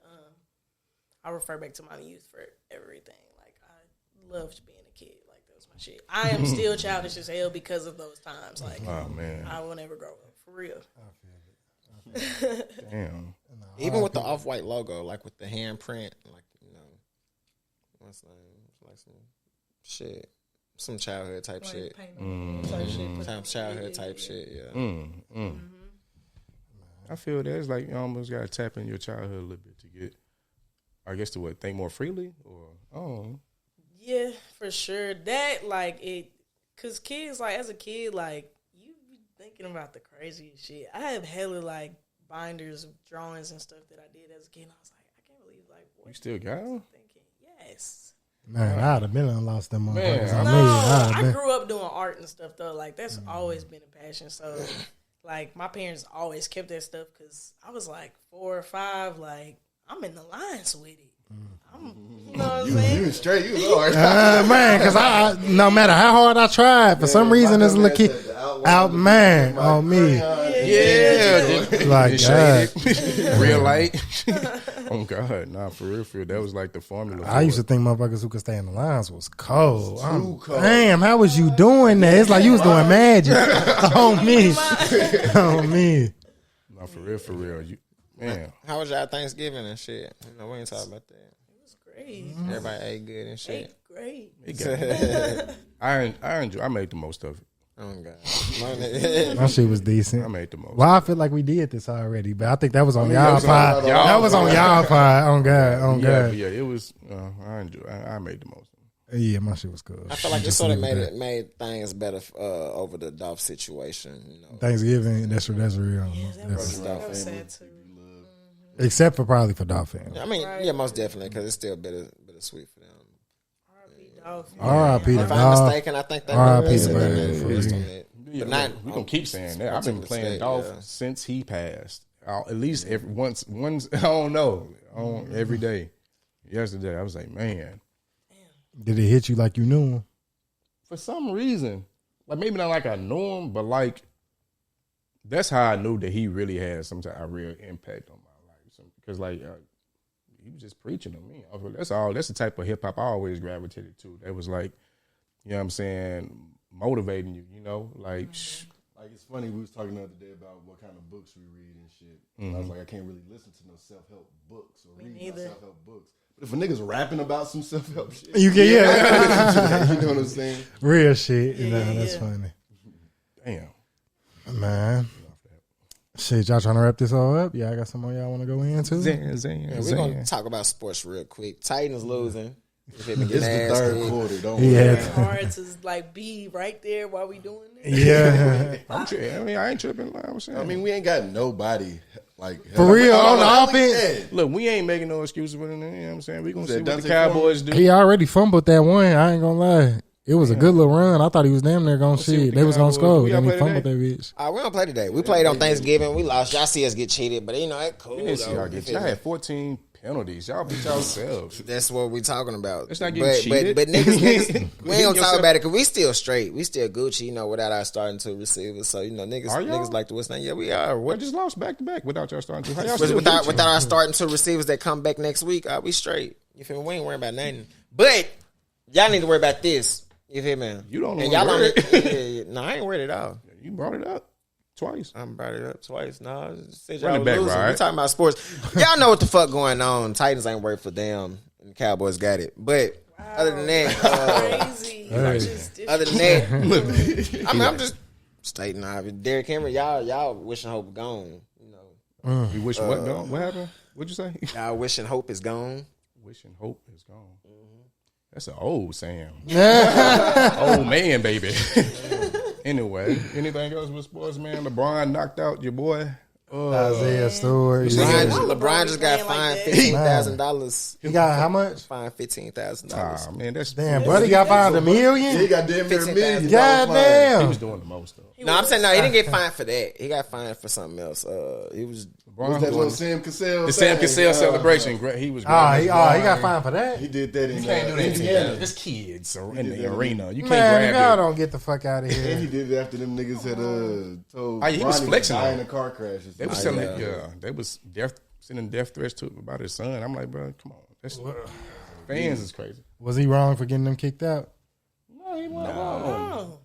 I refer back to my youth for everything. Like, I loved being a kid. Like, that was my shit. I am still childish as hell because of those times. Like, oh man, I will never grow up for real. I Damn. Even with the Off-White logo, like with the handprint, like, you know, what's the name? Like some shit. Some childhood type shit. Childhood type shit, yeah. I feel that it's like you almost got to tap in your childhood a little bit to get, I guess, to think more freely, or Yeah, for sure. That like it, cause kids like as a kid like you be thinking about the craziest shit. I have hella like binders of drawings and stuff that I did as a kid. And I was like, I can't believe like what you still got them? thinking. Yes. Man, I'd have been and lost them motherfuckers. I grew up doing art and stuff though. Like that's always been a passion. So like my parents always kept that stuff because I was like 4 or 5. Like I'm in the lines with it. You know what I'm saying? You straight, you Lord. Man, because I no matter how hard I tried, for some reason this little kid out man on me. Yeah, like God. Real light. Oh God, nah, for real. That was like the formula. I used to think motherfuckers who could stay in the lines was cold. Too cold. Damn, how was you doing that? It's like you was doing magic on me. On me. Nah, for real. You, man. How was y'all Thanksgiving and shit? You know, we ain't talking about that. It was great. Everybody ate good and shit. Great. I made the most of it. Oh God, my shit was decent. I made the most. Well, I feel like we did this already, but I think that was on y'all part. That was on y'all part. On God. Yeah, it was. I made the most. Yeah, my shit was good. I feel like it sort of made things better over the Dolph situation. You know, Thanksgiving, that's real. That was sad too. Except for probably for Dolph fans. I mean, yeah, most definitely, because it's still bittersweet for them. R.I.P. to If I'm Dolph. mistaken, I think they R.I.P. to released man. on it. Yeah, But not, we gonna keep saying that. I've been playing Dolph since he passed. At least once. I don't know. Every day. Yesterday, I was like, man. Did it hit you like you knew him? For some reason, like maybe not like I knew him, but like that's how I knew that he really had some type of real impact on my life. Because like he was just preaching to me. That's all. That's the type of hip hop I always gravitated to. That was like, you know what I'm saying, motivating you. You know, like. Like it's funny, we was talking the other day about what kind of books we read and shit. And I was like, I can't really listen to no self-help books or read no self-help books. But if a nigga's rapping about some self-help shit, you can, yeah. You know what I'm saying? Real shit. That's funny. Damn. Man. Shit, y'all trying to wrap this all up? Yeah, I got some more y'all want to go into. We're going to talk about sports real quick. Titans losing. It's the third quarter. Don't worry. It's hard to like be right there while we doing this. Yeah. I ain't tripping. Like I was saying. I mean, we ain't got nobody like for real on the offense. Look, we ain't making no excuses for it. You know what I'm saying? We gonna see what the Cowboys do. He already fumbled that one. I ain't gonna lie. It was a good little run. I thought he was damn near gonna shit. They was gonna score. Then he fumbled that bitch. We don't play today. We played on Thanksgiving. We lost. Y'all see us get cheated, but you know it's cool. Y'all had 14 penalties. Y'all beat yourselves. That's what we talking about. Let's not get cheated. But niggas, we ain't gonna talk about it because we still straight. We still Gucci, you know, without our starting two receivers. So, you know, niggas like to what's name. Yeah, we are. We just lost back to back without y'all starting two. Without our starting two receivers that come back next week, we straight. You feel me? We ain't worrying about nothing. But y'all need to worry about this. You feel me? You don't know. And y'all don't. No, I ain't worried at all. You brought it up twice. I brought it up twice. No, said y'all losing. Right? We talking about sports. Y'all know what the fuck going on. Titans ain't worried for them, and the Cowboys got it. But other than that, crazy. Other than that, I mean, I'm just stating. Derrick Henry, y'all wishing hope gone. You know, you wish what gone? What happened? What'd you say? Y'all wishing hope is gone. Wishing hope is gone. That's an old saying. Old man, baby. Anyway, anything else with sports, man? LeBron knocked out your boy. Isaiah Stewart. LeBron just got fined $15,000. He got how much? Fined $15,000. Man, that's damn. Buddy got fined $1 million. He got damn near $1 million. Goddamn. He was doing the most though. No, I'm saying no. He didn't get fined for that. He got fined for something else. He was. Was that little Sam Cassell? The Sam Cassell celebration. He was. He got fined for that. He did that in can't do that Indiana. There's kids in the arena. You can't Man, grab y'all it. don't get the fuck out of here. And he did it after them niggas had told He was flexing in a car crash. They was telling they was sending death threats to about his son. I'm like, bro, come on. That's fans is crazy. Was he wrong for getting them kicked out? No, he wasn't wrong.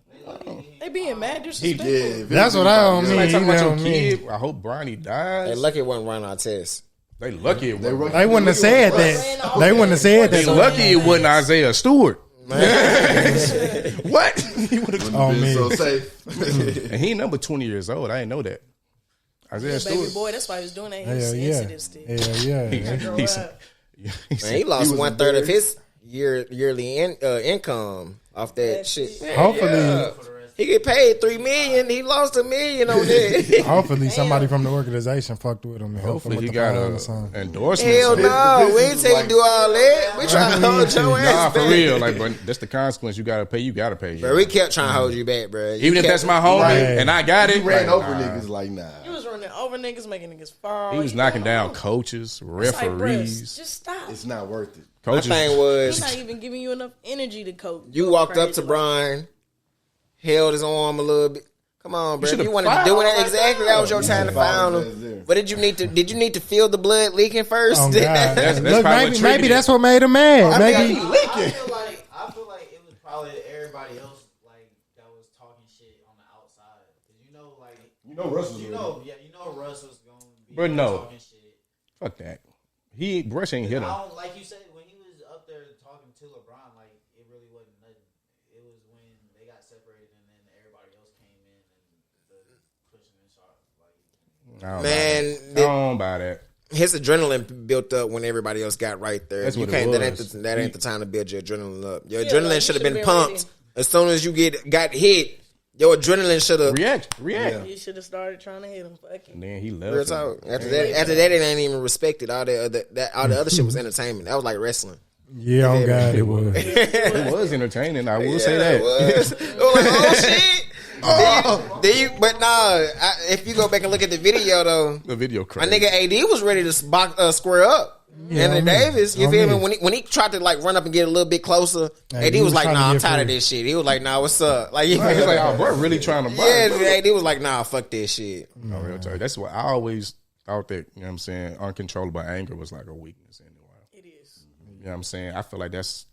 They being mad He disrespectful. did. That's what I don't mean. Somebody talking about your You know what I mean? kid. I hope Bronny dies. They lucky it wasn't run our test. They lucky it wasn't. They wouldn't have said that. They wouldn't have said They that. lucky it wasn't Isaiah Stewart. What? He would have Oh, been man. so safe. And he number 20 years old. I didn't know that. Isaiah Yeah, Stewart. baby boy, that's why he was doing that. He was Hell yeah. sensitive still. Hell yeah. Grow He said- up. Man, he lost was 1/3 of very- his yearly income off that shit. Hopefully, He get paid $3 million. He lost $1 million on that. hopefully somebody from the organization fucked with him and helped him Hopefully with he the got fine or something. an endorsement. Hell or something. no, we ain't tell you to do all that. We trying to hold your Nah, ass for back. real. Like, but that's the consequence. You gotta pay. You gotta pay. Bro, we kept trying to hold you back, bro. Even if that's my homie Right. and I got He it, ran like, over nah. niggas like, nah. He was running over niggas, making niggas fall. He was knocking down coaches, It's like, bruh, referees. just stop. It's not worth it. My Coaches. thing He's was, not even giving you enough energy to cope. you walked up to Brian, held his arm a little bit. Come on, bro. should've You wanted to do it exactly. That was your time to found Yeah. him. But did you need to feel the blood leaking first? Oh, God. That's Look, probably what maybe triggered that's it. what made him mad. Maybe I feel like it was probably everybody else like that was talking shit on the outside. 'Cause you know, like Russ was Russ was going to be But no. talking shit. Fuck that. Brush ain't hit him. I don't like you said when he was up there talking to LeBron, like it really wasn't nothing. It was when they got separated and then everybody else came in and the pushing and shot. Like Man, I don't buy that. his adrenaline built up when everybody else got right there. That's You what it can't. was. That ain't the time to build your adrenaline up. Your Yeah, adrenaline like, should have you been should've pumped been as soon as you got hit. Your adrenaline should have. React. You should have started trying to hit him. Fuck it. And then he Real left. talk. After that, it ain't even respected. All the other shit was entertainment. That was like wrestling. yeah, oh God, it was. It was entertaining. I will say Yeah, that. it was. It was like, oh shit. Then you, but nah. If you go back and look at the video though, The video my crazy. nigga AD was ready to square up. Yeah, Anthony I mean, Davis, you I feel me? mean. When he tried to like run up and get a little bit closer, Hey, AD he was was like, trying to "Nah, I'm get tired of free. this shit." He was like, "Nah, what's up?" Like, you Right, feel it's me? like, oh, bro, really trying to buy. Yeah, AD was like, "Nah, fuck this shit." No, real talk. That's what I always thought that, you know what I'm saying, uncontrollable anger was like a weakness anyway. It is. You know what I'm saying? I feel like that's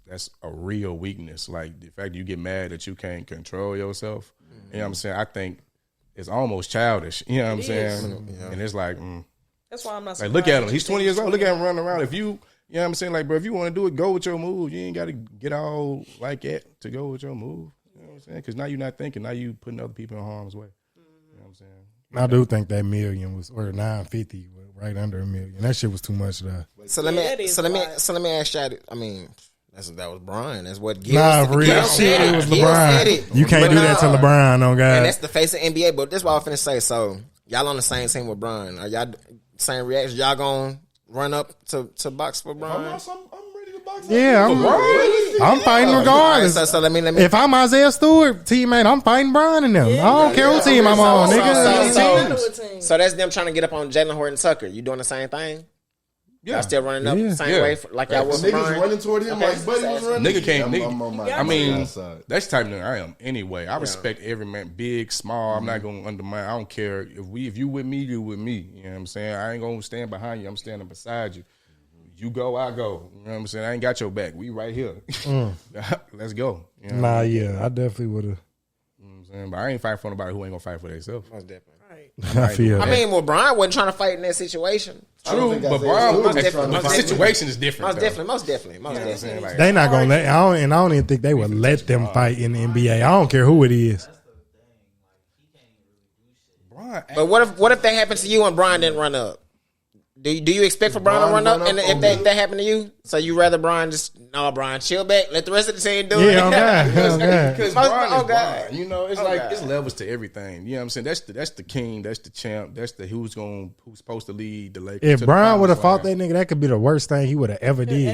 a real weakness. Like the fact that you get mad that you can't control yourself. You know what I'm saying? I think it's almost childish. You know what I'm saying? And it's like, That's why I'm not. like look at him. He's 20 years old. Look at him running around. If you know what I'm saying? Like, bro, if you want to do it, go with your move. You ain't got to get all like that to go with your move. You know what I'm saying? Because now you're not thinking. Now you putting other people in harm's way. You know what I'm saying? I do think that million was, or 950 was right under $1 million. That shit was too much though. So that let is me ask y'all. I mean, that was Brian. That's what Gil Nah, for real Gil shit, said it was Gil said LeBron. it. You can't But do that to nah. LeBron, on And God. that's the face of NBA. But that's what I'm finna say. So y'all on the same team with Brian? Are y'all same reaction? Y'all gonna run up to box for Brian? I'm ready to box. Yeah, I'm fighting regardless. So let me. If I'm Isaiah Stewart, teammate, I'm fighting Brian and them. I don't care what team I'm on, nigga. So that's them trying to get up on Jalen Horton Tucker. You doing the same thing? Yeah. Y'all still running up Yeah. the same Yeah. way like y'all was Niggas for Brian? running toward him like Buddy was running. Nigga can't. I'm on my I mean, outside. that's the type of nigga I am anyway. I respect every man, big, small. I'm not gonna undermine. I don't care if you with me, you with me. You know what I'm saying? I ain't gonna stand behind you. I'm standing beside you. You go, I go. You know what I'm saying? I ain't got your back. We right here. Let's go. You know what Nah, I mean? yeah, I definitely would have. You know what I'm saying? But I ain't fighting for nobody who ain't gonna fight for themselves. Most definitely. I feel I that. mean, well, Brian wasn't trying to fight in that situation. True, but Isaiah Brian, Stewart was different. the situation is different. Most definitely. You know what I'm saying? Like, They not gonna let. I don't even think they would let them fight in the NBA. I don't care who it is. Brian, But what if that happened to you and Brian didn't run up? Do you expect for Brian to run up? And if that happened to you, so you rather Brian Brian chill back, let the rest of the team do it? Yeah, on God, on God. Because Most- Brian oh, is God. Brian. You know, it's Oh, like God. it's levels to everything. You know what I'm saying? That's the king, that's the champ, that's the who's supposed to lead the Lakers. If to the Brian would have promised fought line. that nigga, that could be the worst thing he would have ever did.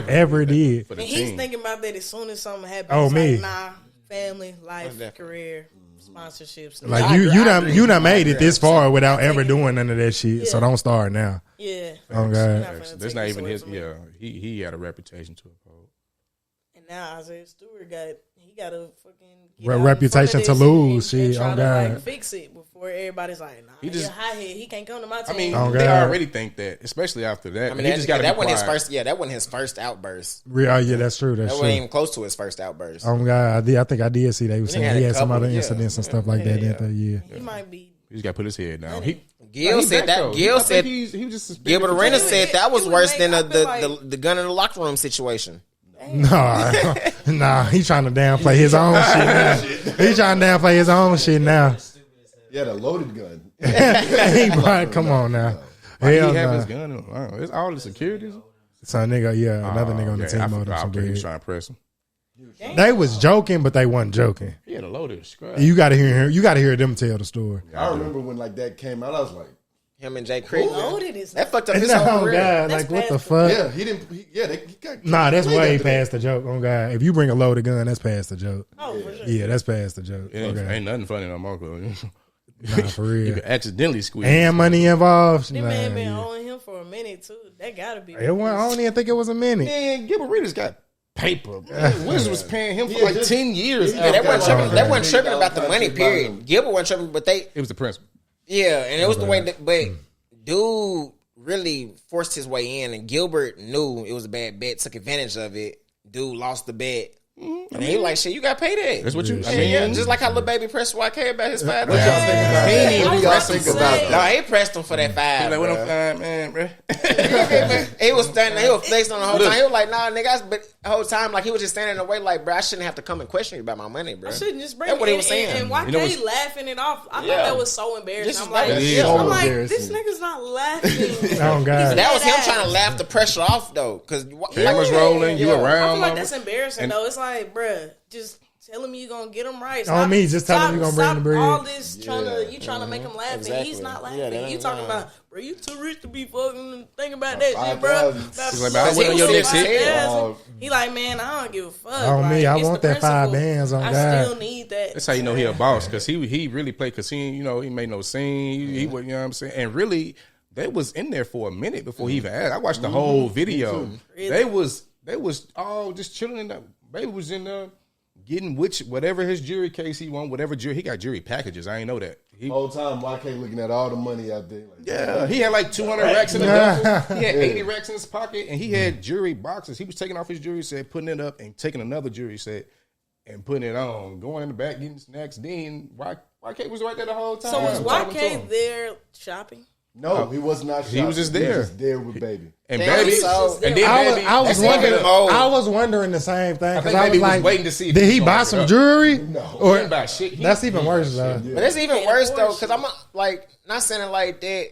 Ever Did. for the And he's team. thinking about that as soon as something happens. Oh, It's me. like, nah, family, life, career, sponsorships. Like you done made it this far without ever doing none of that shit. So don't start now. Yeah. Oh God. That's not even his. Yeah, he had a reputation to uphold. And now Isaiah Stewart got a fucking reputation to lose. Shit, try on to God. like fix it before everybody's like, nah, He he's just- a hot head. He can't come to my team. I mean, Oh, they God. already think that, especially after that. I mean, he just got to that be wasn't his quiet. first. Yeah, that wasn't his first outburst. Oh, yeah, that's true. That's That true. wasn't even close to his first outburst. Oh, God. I think I did see that. He was saying had he a had some couple, other yeah. incidents and stuff like that. Yeah. he might be. He just got to put his head down. Gil said that. Gil said he was just suspended. Gilbert Arenas said that was He would worse make- than I feel like- the gun in the locker room situation. Nah, he trying to downplay his own shit now. He trying to downplay his own shit now. He had a loaded gun. He probably, come on now. Why did Hell he have nah. his gun? I don't know. It's all the securities. So nigga, another nigga on the I team owed him forgot. some Okay, he was bread. trying to press him. They was joking, but they wasn't joking. He had a loaded scrap. You got to hear him. You got to hear them tell the story. I remember when like that came out. I was like, Him and Jay Critton. Loaded is That fucked up And his whole oh career. God, That's like what the past fuck? yeah, he didn't. He got. Nah, that's played way after that. past the joke. Oh God, if you bring a loaded gun, that's past the joke. Oh, for sure. Yeah, that's past the joke. It ain't, Okay. ain't nothing funny no more. Nah, for You real. could accidentally squeeze. And money involved. That Nah, man been yeah. owing him for a minute too. That gotta be. It wasn't, I don't even think it was a minute. Man, Gilbert Arenas got paper. Wiz was paying him for like 10 years. Yeah, they wasn't tripping. They wasn't tripping $1,000 about the money. Period. Gilbert wasn't tripping, but they. It was the principal. Yeah, and it was the way that. But dude really forced his way in, and Gilbert knew it was a bad bet. Took advantage of it. Dude lost the bet. And he was like, shit, you got paid that. That's what you. I Yeah, mean, yeah, just like how Lil Baby pressed YK about his $5. What y'all think about He ain't even What y'all press think him. about No, that? he pressed him for that $5. like, what bruh. I'm fine, man, bro. He was standing there, he was flexing on the whole time. He was like, nah, nigga, but the whole time, like, he was just standing in the way, like, bro, I shouldn't have to come and question you about my money, bro. I shouldn't just bring That's it. what he was saying. And YK You know what's- laughing it off. I Yeah. thought that was so embarrassing. This I'm is like, like- Yeah. I'm like, embarrassing. this nigga's not laughing. Oh God. That was him Dead trying to ass. laugh the pressure off, though. Because Cameras rolling, you Yeah. I around. feel like mother- that's embarrassing And- though. It's like, bruh, just tell him you gonna get him right. On me, just tell him you gonna bring stop the bread. all this trying Yeah. to trying to make him laugh, and Exactly. he's not laughing. Yeah, that you ain't talking lying. about, bro, you too rich to be fucking thinking about that shit, 5,000. bro. He's like, man, I wait on your next hit. He like, man, I don't give a fuck. On me, I it's want the that 5 principle. bands on I God. still need that. That's how you know he a boss, because he really played, because he made no scene. He was, you know what I'm saying? And really, they was in there for a minute before he even asked. I watched the whole video. Really? They was all just chilling in there. Baby was in there getting whatever his jury case he won, whatever jury. He got jury packages. I ain't know that. Whole time, YK looking at all the money out there. Like, Yeah, he had like 200 racks in the duffel. He had 80 racks in his pocket, and he had jury boxes. He was taking off his jury set, putting it up, and taking another jury set and putting it on, going in the back, getting snacks. Then YK was right there the whole time. So was talking to YK him. there shopping? No, he was not. He was just there. He was just there with Baby. And Damn, Baby, so- and then Baby, I was That's wondering. even old. I was wondering the same thing. I 'cause think I Baby was was like, waiting to see if did he he was buy gonna some get up. jewelry? No. Or He didn't buy shit. He- that's even worse though. But that's even Yeah, worse of though, course. because I'm like not saying it like that.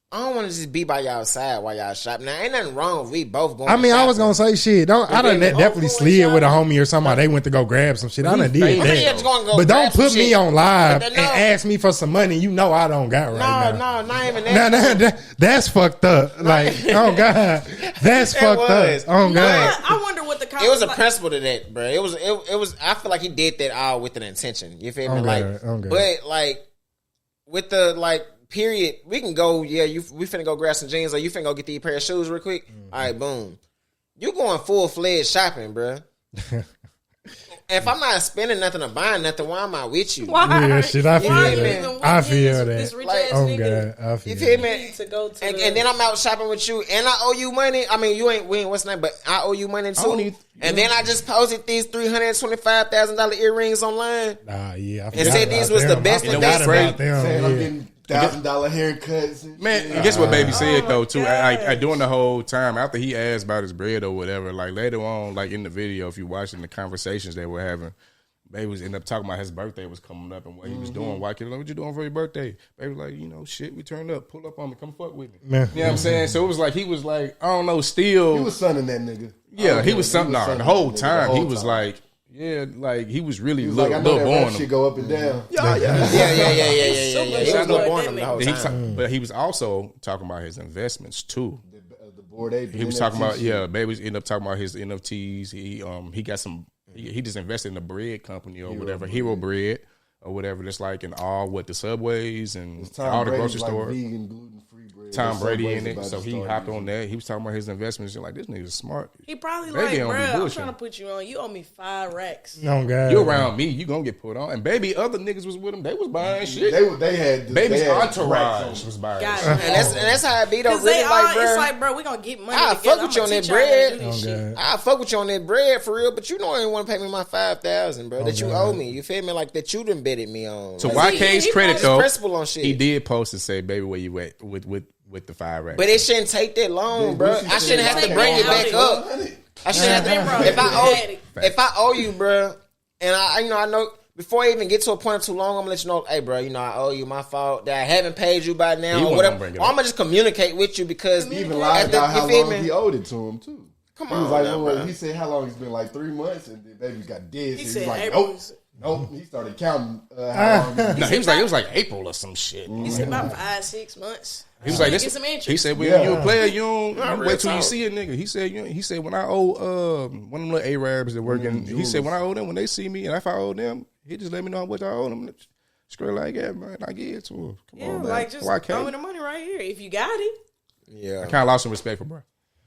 I don't want to just be by y'all side while y'all shop. Now, ain't nothing wrong with we both going. I mean, I was gonna say shit. I done they definitely both slid going with a shopping? homie or somebody. They went to go grab some shit. I done did I mean, that. yeah, just gonna go But don't grab some put me shit. on live But and no. ask me for some money. You know I don't got right now. No, not even that. That's fucked up. Like, oh God, that's It fucked was. up. Oh God. I wonder what the It was a like, principle to that, bro. It was. I feel like he did that all with an intention. You feel me? Okay, Like, okay. but like with the like period, we can go. Yeah, we finna go grab some jeans, or you finna go get these pair of shoes real quick. All right, boom. You going full fledged shopping, bro. If I'm not spending nothing or buying nothing, why am I with you? why? Yeah, shit, I feel why that. even with I feel this- that. This rich Like, ass Oh nigga God, I feel You feel that. me? need to go to And the, then I'm out shopping with you, and I owe you money. I mean, we ain't what's name, but I owe you money don't too. need- And then I just posted these $325,000 earrings online. Nah, yeah. I And forgot said these about was the them. best I and forgot best about rate. them. Saying I'm Yeah. getting $1,000 haircuts. And Man, shit. and guess what Baby said though too? gosh. I during the whole time after he asked about his bread or whatever, like later on, like in the video, if you watching the conversations they were having, Baby was ended up talking about his birthday was coming up and what he was doing. Why kid, like, what you doing for your birthday? Baby was like, shit, we turned up, pull up on me, come fuck with me. Man. You know what I'm saying? So it was like he was like, I don't know, still He was sunning that nigga. yeah, he was something. sunning The whole that nigga time the he whole was time. like, yeah, like he was really He was like, I know little that rap born shit him. go up and down. Yeah. Yeah. He was little born the whole He time. but he was also talking about his investments too. The board A. He was talking about Baby ended up talking about his NFTs. He got some. He just invested in a bread company or whatever, Hero Bread or whatever. That's like in all the Subways and all the grocery stores. Vegan, gluten free bread. Tom Brady in it, so he hopped on that. He was talking about his investments. Like, this nigga's smart. He probably Baby like, don't be bro, I'm bullshitting. trying to put you on. You owe me 5 racks. No, God. You around me, you gonna get put on. And baby, other niggas was with him. They was buying shit. They had Baby's they had entourage was buying Got shit. it. And that's how it be though. Because Really, they all, like, bro. it's like, bro, we gonna get money I together. fuck with you on I'ma that teach y'all how to do bread. this shit. I fuck with you on that bread for real, but you know I ain't want to pay me my 5,000, bro. That you owe me. You feel me? Like that you done betted me on. To Like, YK's credit though, principle on shit. he did post and say, "Baby, where you at with the 5 racks?" But it shouldn't take that long, bro. I shouldn't have to bring it back up. I shouldn't have to. If I owe you, bro, and I know before I even get to a point too long, I'm gonna let you know, hey, bro, I owe you, my fault that I haven't paid you by now or whatever. Or I'm gonna just communicate with you because He even lied about how long he owed it to him too. Come He was on, like, now, well, bro. he said how long it's been, like 3 months, and then baby got dead. He So said he was like, April. nope. He started counting how long. No, he was like, it was like April or some shit. He said about 5-6 months. He was like, Get this, some interest. he said, when you a player, you don't wait till you see a nigga. He said, when I owe one of them little Arabs that working, he said, when I owe them, when they see me, and if I owe them, he just let me know how much I owe them. Screw like that, man. I give it to him. Come on, man. like just Why throw can't? me the money right here. If you got it. Yeah, I kind of lost some respect for bro.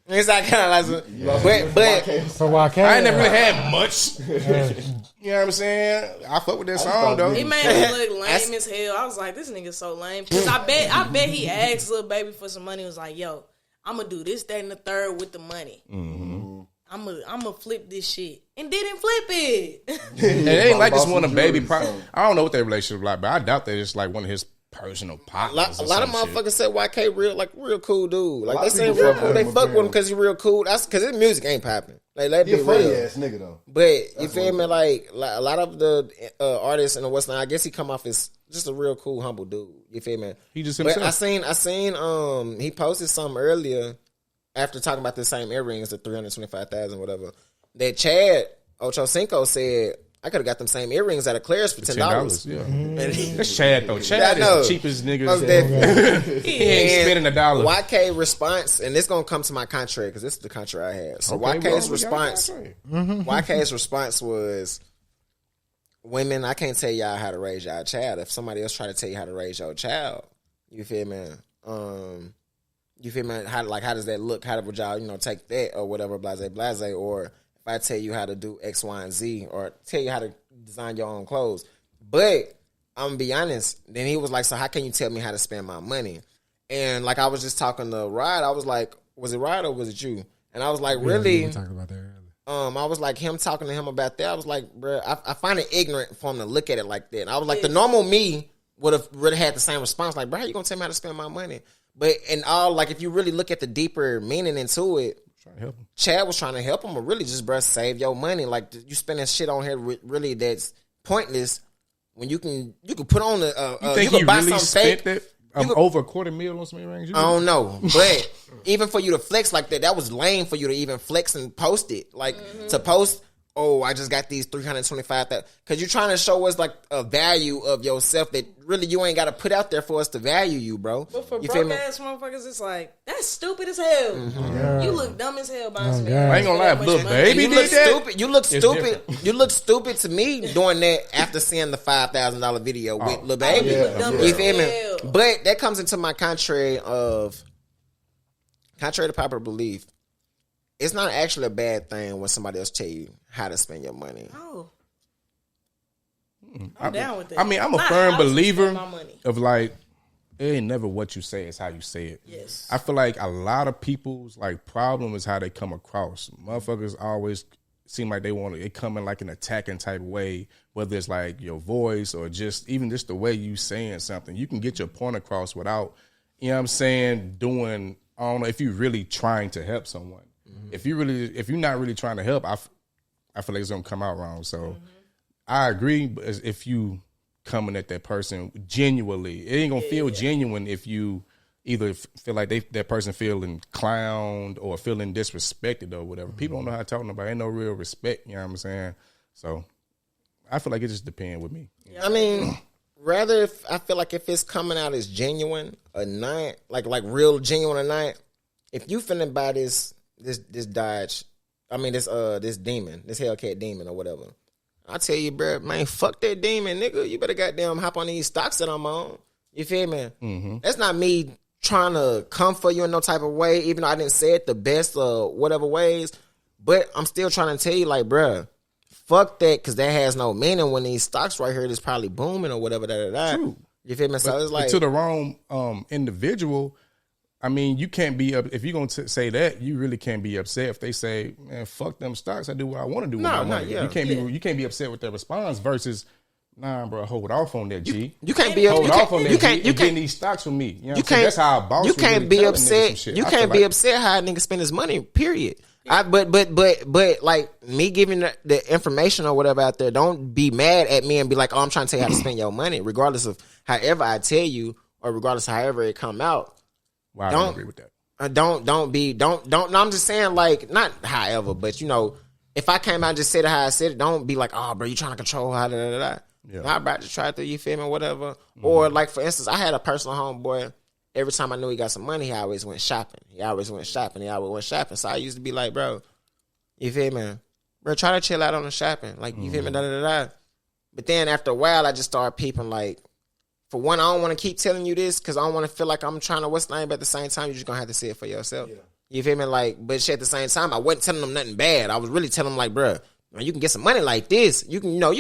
it's like kind of like, but So why can't I ain't never really had much. You know what I'm saying? I fuck with that song though. It made me look lame as hell. I was like, this nigga's so lame. Because I bet he asked Lil Baby for some money. He was like, yo, I'm going to do this, that, and the third with the money. Mm-hmm. I'm gonna flip this shit. And didn't flip it. And it ain't like this one of Baby. I don't know what their relationship like, but I doubt that it's like one of his personal partners. a lot of motherfuckers say YK real cool dude. Like A lot they of say people real fuck cool. with They him fuck with him apparently. because he real cool. That's because his music ain't popping. Like let He be a funny real. ass nigga though. But you feel me? Like a lot of the artists in the West, I guess he come off as just a real cool, humble dude. You feel me? He just But himself. I seen he posted something earlier after talking about the same earrings, the 325,000, whatever. That Chad Ochocinco said I could have got them same earrings at a Claire's for $10. Yeah. That's Chad though. Chad is the cheapest nigga. Most definitely. He ain't spending a dollar. YK response, and this gonna come to my contract because this is the contract I had. So Okay, YK's bro, we got a response, contract. YK's response was, "Women, I can't tell y'all how to raise y'all child. If somebody else try to tell you how to raise your child, you feel me? You feel me? How does that look? How would y'all take that or whatever? Blase. Or if I tell you how to do X, Y, and Z, or tell you how to design your own clothes, but I'm gonna be honest. Then he was like, so how can you tell me how to spend my money? And like I was just talking to Rod, I was like, was it Rod or was it you? And I was like, really? We talked about that earlier. I was like him talking to him about that. I was like, bro, I find it ignorant for him to look at it like that. And I was like, the normal me would have really had the same response. Like, bro, how you gonna tell me how to spend my money? But in all, like, if you really look at the deeper meaning into it, Chad was trying to help him, but really just, bro, save your money. Like, you spending shit on here really that's pointless when you can put on You think you he can buy really something spent fake. that? Over $250,000 on some earrings? I don't know, but even for you to flex like that was lame for you to even flex and post it. Like to post, oh, I just got these 325,000 because you're trying to show us like a value of yourself that really you ain't got to put out there for us to value you, bro. But for you feel broke me? ass motherfuckers, it's like, that's stupid as hell. Yeah. You look dumb as hell buying some God. I ain't gonna lie, that Lil much money. Baby You did look that. stupid. You look It's stupid. different. You look stupid to me doing that after seeing the $5,000 video with Lil Baby. You look dumb You as feel me? hell. But that comes into my contrary to popular belief. It's not actually a bad thing when somebody else tell you how to spend your money. Oh. I'm down with that. I mean, I'm a Not firm how to believer spend my money. of like, it ain't never what you say, it's how you say it. Yes. I feel like a lot of people's like problem is how they come across. Motherfuckers always seem like they come in like an attacking type way, whether it's like your voice or just even just the way you saying something. You can get your point across without, you know what I'm saying, doing, I don't know, if you're really trying to help someone. If you're not really trying to help, I feel like it's gonna come out wrong. So I agree, but if you coming at that person genuinely, it ain't gonna feel genuine if you either feel like that person feeling clowned or feeling disrespected or whatever. People don't know how to talk to nobody. Ain't no real respect. You know what I'm saying? So I feel like it just depends with me. I mean, rather if I feel like if it's coming out as genuine or not, like real genuine or not, if you finna buy this Dodge, I mean this demon, this Hellcat demon or whatever, I tell you, bro, man, fuck that demon, nigga. You better goddamn hop on these stocks that I'm on. You feel me? That's not me trying to come for you in no type of way, even though I didn't say it the best or whatever ways. But I'm still trying to tell you, like, bruh, fuck that, because that has no meaning when these stocks right here is probably booming or whatever. True. You feel me? So it's like, to the wrong individual. I mean, you can't be up if you're gonna say that. You really can't be upset if they say, "Man, fuck them stocks. I do what I want to do with my money." Yeah. You can't be upset with their response versus, "Nah, bro, hold off on that, G." You can't be hold off on that. You getting these stocks from me. You know what I'm saying? can't. That's how a boss. You can't really be telling niggas upset. some shit. You I can't feel be like- upset how a nigga spend his money. Period. But like me giving the information or whatever out there, don't be mad at me and be like, "Oh, I'm trying to tell you how to spend your money," regardless of however I tell you or regardless of however it come out. Well, I don't agree with that. Don't. No, I'm just saying, like, not however, but you know, if I came out and just said it how I said it, don't be like, "Oh, bro, you trying to control how da." Yeah. Nah, bro, I just try to, you feel me, whatever. Or like, for instance, I had a personal homeboy. Every time I knew he got some money, he always went shopping. So I used to be like, bro, you feel me, bro, try to chill out on the shopping, like, you feel me, da. But then after a while, I just started peeping, like, for one, I don't want to keep telling you this because I don't want to feel like I'm trying to what's the name, but at the same time, you're just going to have to see it for yourself. Yeah. You feel me? Like, but shit, at the same time, I wasn't telling them nothing bad. I was really telling them, like, bro, you can get some money like this. You can, bro,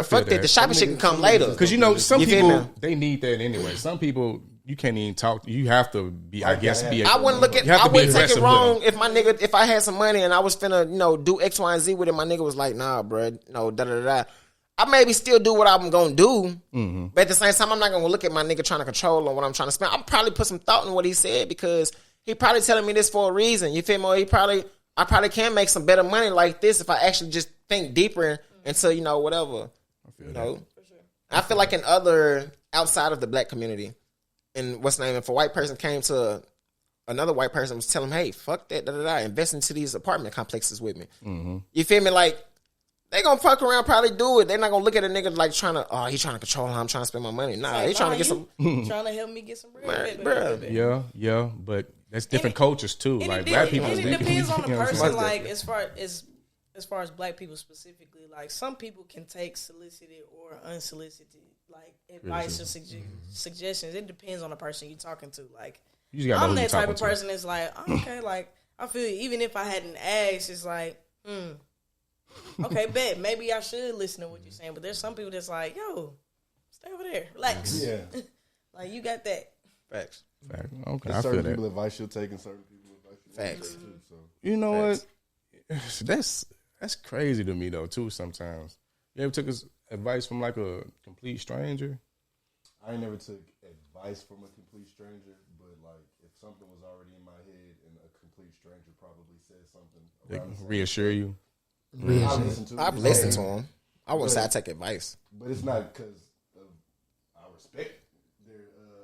fuck that. The shopping shit can come later. Because, some you people, they need that anyway. Some people, you can't even talk. You have to be, I guess, be. I wouldn't take it wrong if I had some money and I was finna, do X, Y, and Z with it. My nigga was like, nah, bro, no, da. I maybe still do what I'm gonna do, but at the same time, I'm not gonna look at my nigga trying to control on what I'm trying to spend. I'll probably put some thought in what he said because he probably telling me this for a reason. You feel me? Or I probably can make some better money like this if I actually just think deeper into, whatever. I feel like in other outside of the black community, and what's the name? If a white person came to another white person was telling him, hey, fuck that, invest into these apartment complexes with me. You feel me? Like, they gonna fuck around, probably do it. They're not gonna look at a nigga like he's trying to control how I'm trying to spend my money. Nah, he's trying to get some. Trying to help me get some bread, bro. Yeah, but that's different cultures too. Like black people, it depends on the person. Like as far as black people specifically, like some people can take solicited or unsolicited like advice or suggestions. It depends on the person you're talking to. Like I'm that type of person that's like, okay, like I feel even if I hadn't asked, it's like, okay, bet maybe I should listen to what you're saying. But there's some people that's like, yo, stay over there, relax. Yeah, like you got that. Facts. Okay, there's I certain feel people that. Advice you'll take and certain people advice you'll take too. So. You know what? That's crazy to me though too. Sometimes you ever took advice from like a complete stranger? I ain't never took advice from a complete stranger, but like if something was already in my head and a complete stranger probably said something, they reassure you. I've listened to him. I wouldn't say I take advice, but it's not because I respect their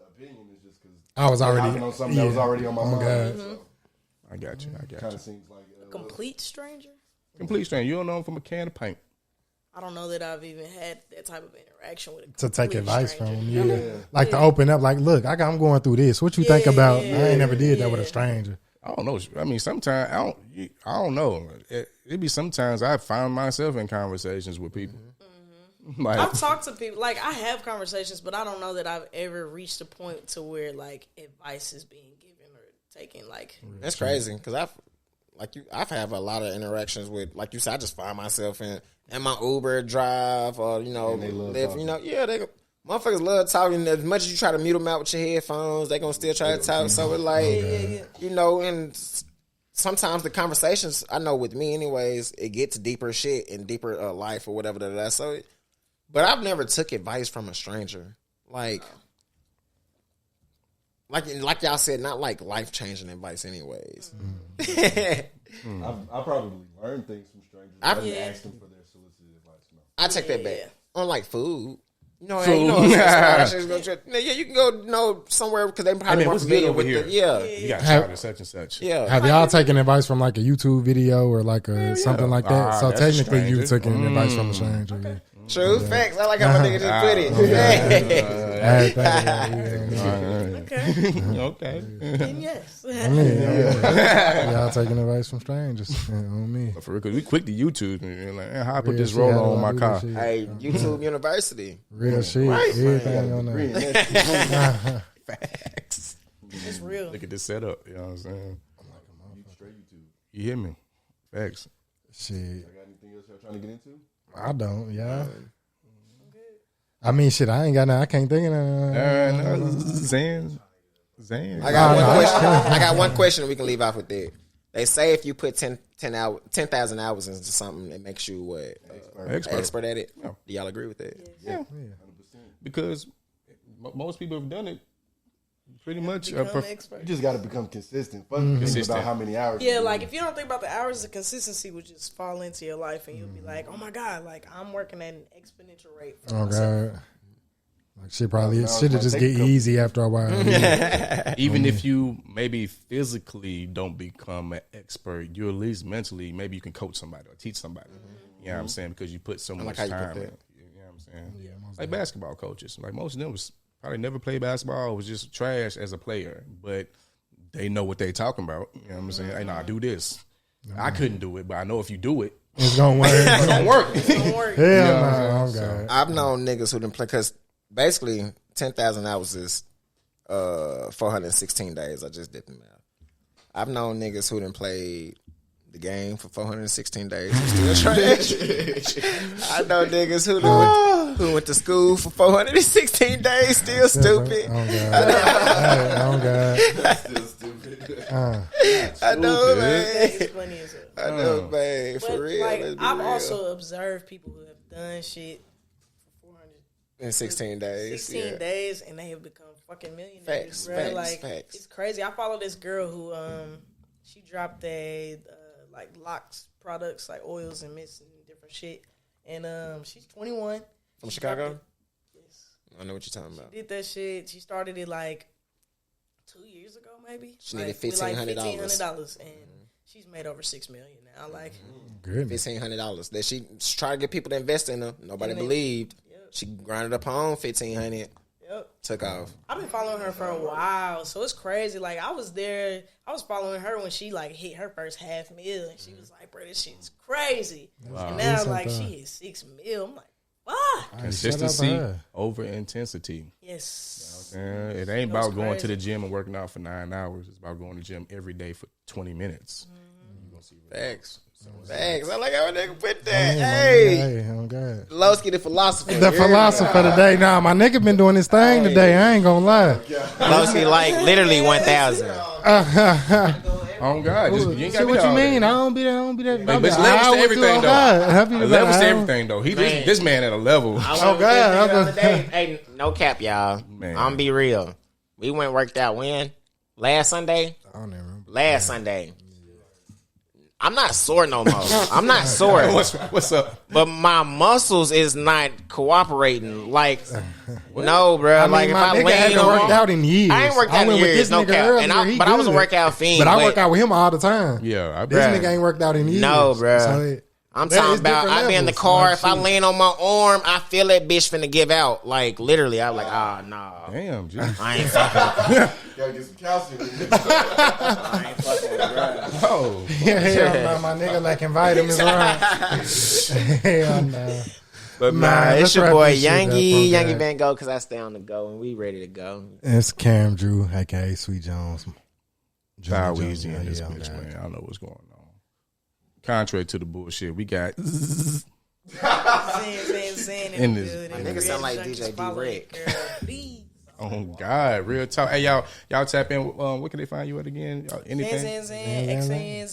opinion. It's just because I was already on something that was already on my mind. So. I got you. Kind of seems like a complete stranger. Complete stranger. You don't know him from a can of paint. I don't know that I've even had that type of interaction with to take advice stranger. from him. Yeah. Like to open up. Like, look, I'm going through this. What you think about? I ain't never did that with a stranger. I don't know. I mean, sometimes I don't know. It be sometimes I find myself in conversations with people. Like, I've talked to people. Like I have conversations, but I don't know that I've ever reached a point to where like advice is being given or taken. Like that's crazy because I've had a lot of interactions with, like you said, I just find myself in my Uber drive or live. They motherfuckers love talking. As much as you try to mute them out with your headphones, they gonna still try to talk. So it's like, and sometimes the conversations, I know with me anyways, it gets deeper shit and deeper life or whatever that. So, but I've never took advice from a stranger. Like y'all said, not like life changing advice anyways. I probably learned things from strangers. I didn't ask them for their solicited advice. No. I take that back. On like food. You can go somewhere because they probably more familiar with it. Yeah. You got shot at such and such. Yeah. Have y'all taken advice from like a YouTube video or like something like that? So technically you took advice from a stranger. Okay. True. Facts. I like how my nigga just put it. Okay. And yes. Y'all taking advice from strangers on me. For real, 'cause we quick to YouTube and like, how I put this roller on my car. Hey, YouTube University. Real shit. Right. Everything on there. Facts. It's real. Look at this setup. You know what I'm saying? Straight YouTube. You hear me? Facts. Shit. I got anything else y'all trying to get into? I don't, yeah. I mean, shit, I ain't got nothing. I can't think of Zan. I got one question. I got one question we can leave off with that. They say if you put 10,000 hours into something, it makes you what? Expert at it. Yeah. Do y'all agree with that? Yeah. 100%. Because most people have done it pretty much. You just got to become consistent. Fuck thinking about how many hours. Yeah, like if you don't think about the hours, the consistency would just fall into your life, and you'll be like, "Oh my god, like I'm working at an exponential rate." For myself. God. Like shit probably shit just get easy after a while. Even if you maybe physically don't become an expert, you at least mentally maybe you can coach somebody or teach somebody. You know what I'm saying? Because you put so much time in it. You know what I'm saying? Yeah, like basketball coaches. Like most of them was probably never played basketball, was just trash as a player, but they know what they talking about. You know what I'm saying? Hey, I do this. I couldn't do it, but I know if you do it, it's gonna work. It's gonna work. Hell no, God. I've known niggas who didn't play because basically 10,000 hours is 416 days. I just did the math. I've known niggas who didn't play the game for 416 days and still trash. I know niggas who went to school for 416 days still stupid. Oh God. Still stupid. I know, man. It's funny as hell. I know, man. For But real. like Let's be I've real. also observed people who have done shit for 400 in 16 days. 16 days, and they have become fucking millionaires. Facts, Bro. facts, Like facts. it's crazy. I follow this girl who she dropped a like locks products like oils and mists and different shit, and she's 21 From She Chicago? dropped it. Yes, I know what you're talking about. did that shit. She started it like 2 years ago, maybe. She needed with, like, $1,500. $1,500, and she's made over $6 million now. Like, Goodness. $1,500 that she tried to get people to invest in her. Nobody believed. She grinded up her own $1,500. yep. Took off. I've been following her for a while, so it's crazy. Like, I was following her when she like hit her first $500,000, and she was like, "Bro, this shit's crazy." And now, like, she hit $6 million. I'm like, "Why?" Consistency over intensity. Yes. It ain't about going to the gym and working out for 9 hours. It's about going to the gym every day for 20 minutes. Facts. Facts. I like how a nigga put that. Hey. Oh God. Lowski the philosopher. The philosopher today. Nah, my nigga been doing his thing today. I ain't gonna lie. Lowski like literally 1,000. Oh God, you ain't got So what you mean? I don't be that. But it's levels to everything though. Levels to everything though. This man at a level. Oh God. Hey, no cap, y'all. Man. I'm be real. We went worked out when? Last Sunday? I don't even remember. Last Sunday. I'm not sore no more. I'm not sore. What's up? But my muscles is not cooperating. Like, no, bro. mean, like, if my I nigga lean hadn't on, worked out in years. I ain't worked out in went with years, this no nigga cap. earlier, And he but I was a good. workout fiend. But I work out with him all the time. Yeah, I This bet. nigga ain't worked out in years. No, bro. So I'm that talking is about, different I be in the levels. car. Like, If I shit. lean on my arm, I feel that bitch finna give out. Like, literally, I'm like, nah. Damn, G. I ain't fucking. Gotta get some calcium in there. I ain't fucking with bro. Oh, Hell no, my nigga lacking vitamins, right? Hell no. But Man, man, it's let's your wrap boy this shit up, Youngie okay. Van Go, because I stay on the go and we ready to go. It's Cam Drew, aka Sweet Jones. Bow easy in this yeah, bitch, man. man. I don't know what's going on. Contrary to the bullshit, we got Zan In this- building. My nigga sound like Creative DJ Junkies, follow D-Rick. it, girl. Please. oh God, real talk. Hey y'all tap in. Where can they find you at again? Anything? XanZanXan,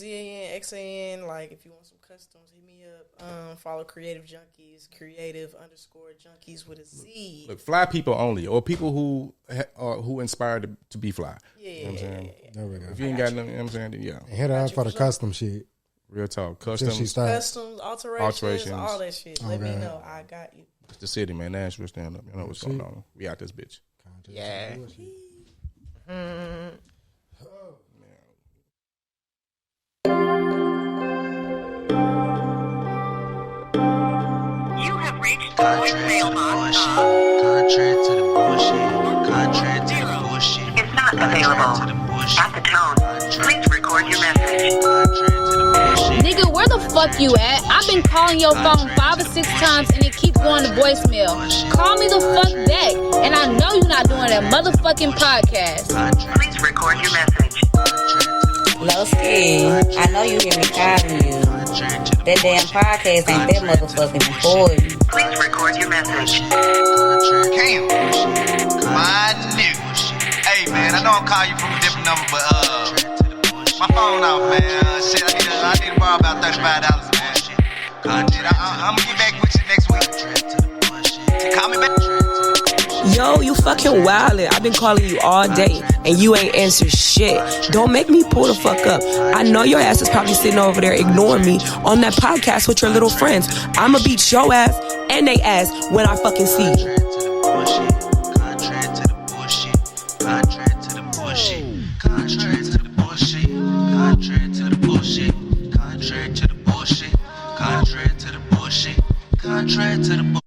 XanZanXan. Like, if you want some customs, hit me up. Follow Creative Junkies, Creative_Junkies with a Z. Look, fly people only, or people who inspired to be fly. Yeah, You know what I'm saying? There we go. If you ain't got nothing, you know what I'm saying? Then yeah, Hit her up for the custom shit. real talk. Since she Customs, started. Customs, alterations, all that shit. Let me Okay. know. I got you. it's the city, man. Nashville, stand up. You know what's going on. We out this bitch. Yeah. You have reached the voicemail box of Contrary to the bullshit. Contrary to the bullshit. is not available. At the tone, please record your message. Contrary to the bullshit. Nigga, where the fuck fuck you at? I've been calling your phone 5 or 6 times and it keeps going to voicemail. Call me the fuck back. And I know you're not doing that motherfucking podcast. Please record your message. Lowski, I know you hear me calling you. That damn podcast ain't that motherfucking for you. Please record your message. Cam, my niggas. Hey man, I know I'm calling you from a different number, but my phone off, man. Shit, I need to borrow about $35, man. I'm gonna get back with you next week. Call me back. Yo, you fucking wildin'. I've been calling you all day and you ain't answered shit. Don't make me pull the fuck up. I know your ass is probably sitting over there ignoring me on that podcast with your little friends. I'ma beat your ass and they ass when I fucking see you. Contrary to the bullshit. Contrary to the bullshit. Contrary to the bullshit. Contrary to the bullshit. Contrary to the bullshit. Contrary to the bullshit. Contrary to the bullshit.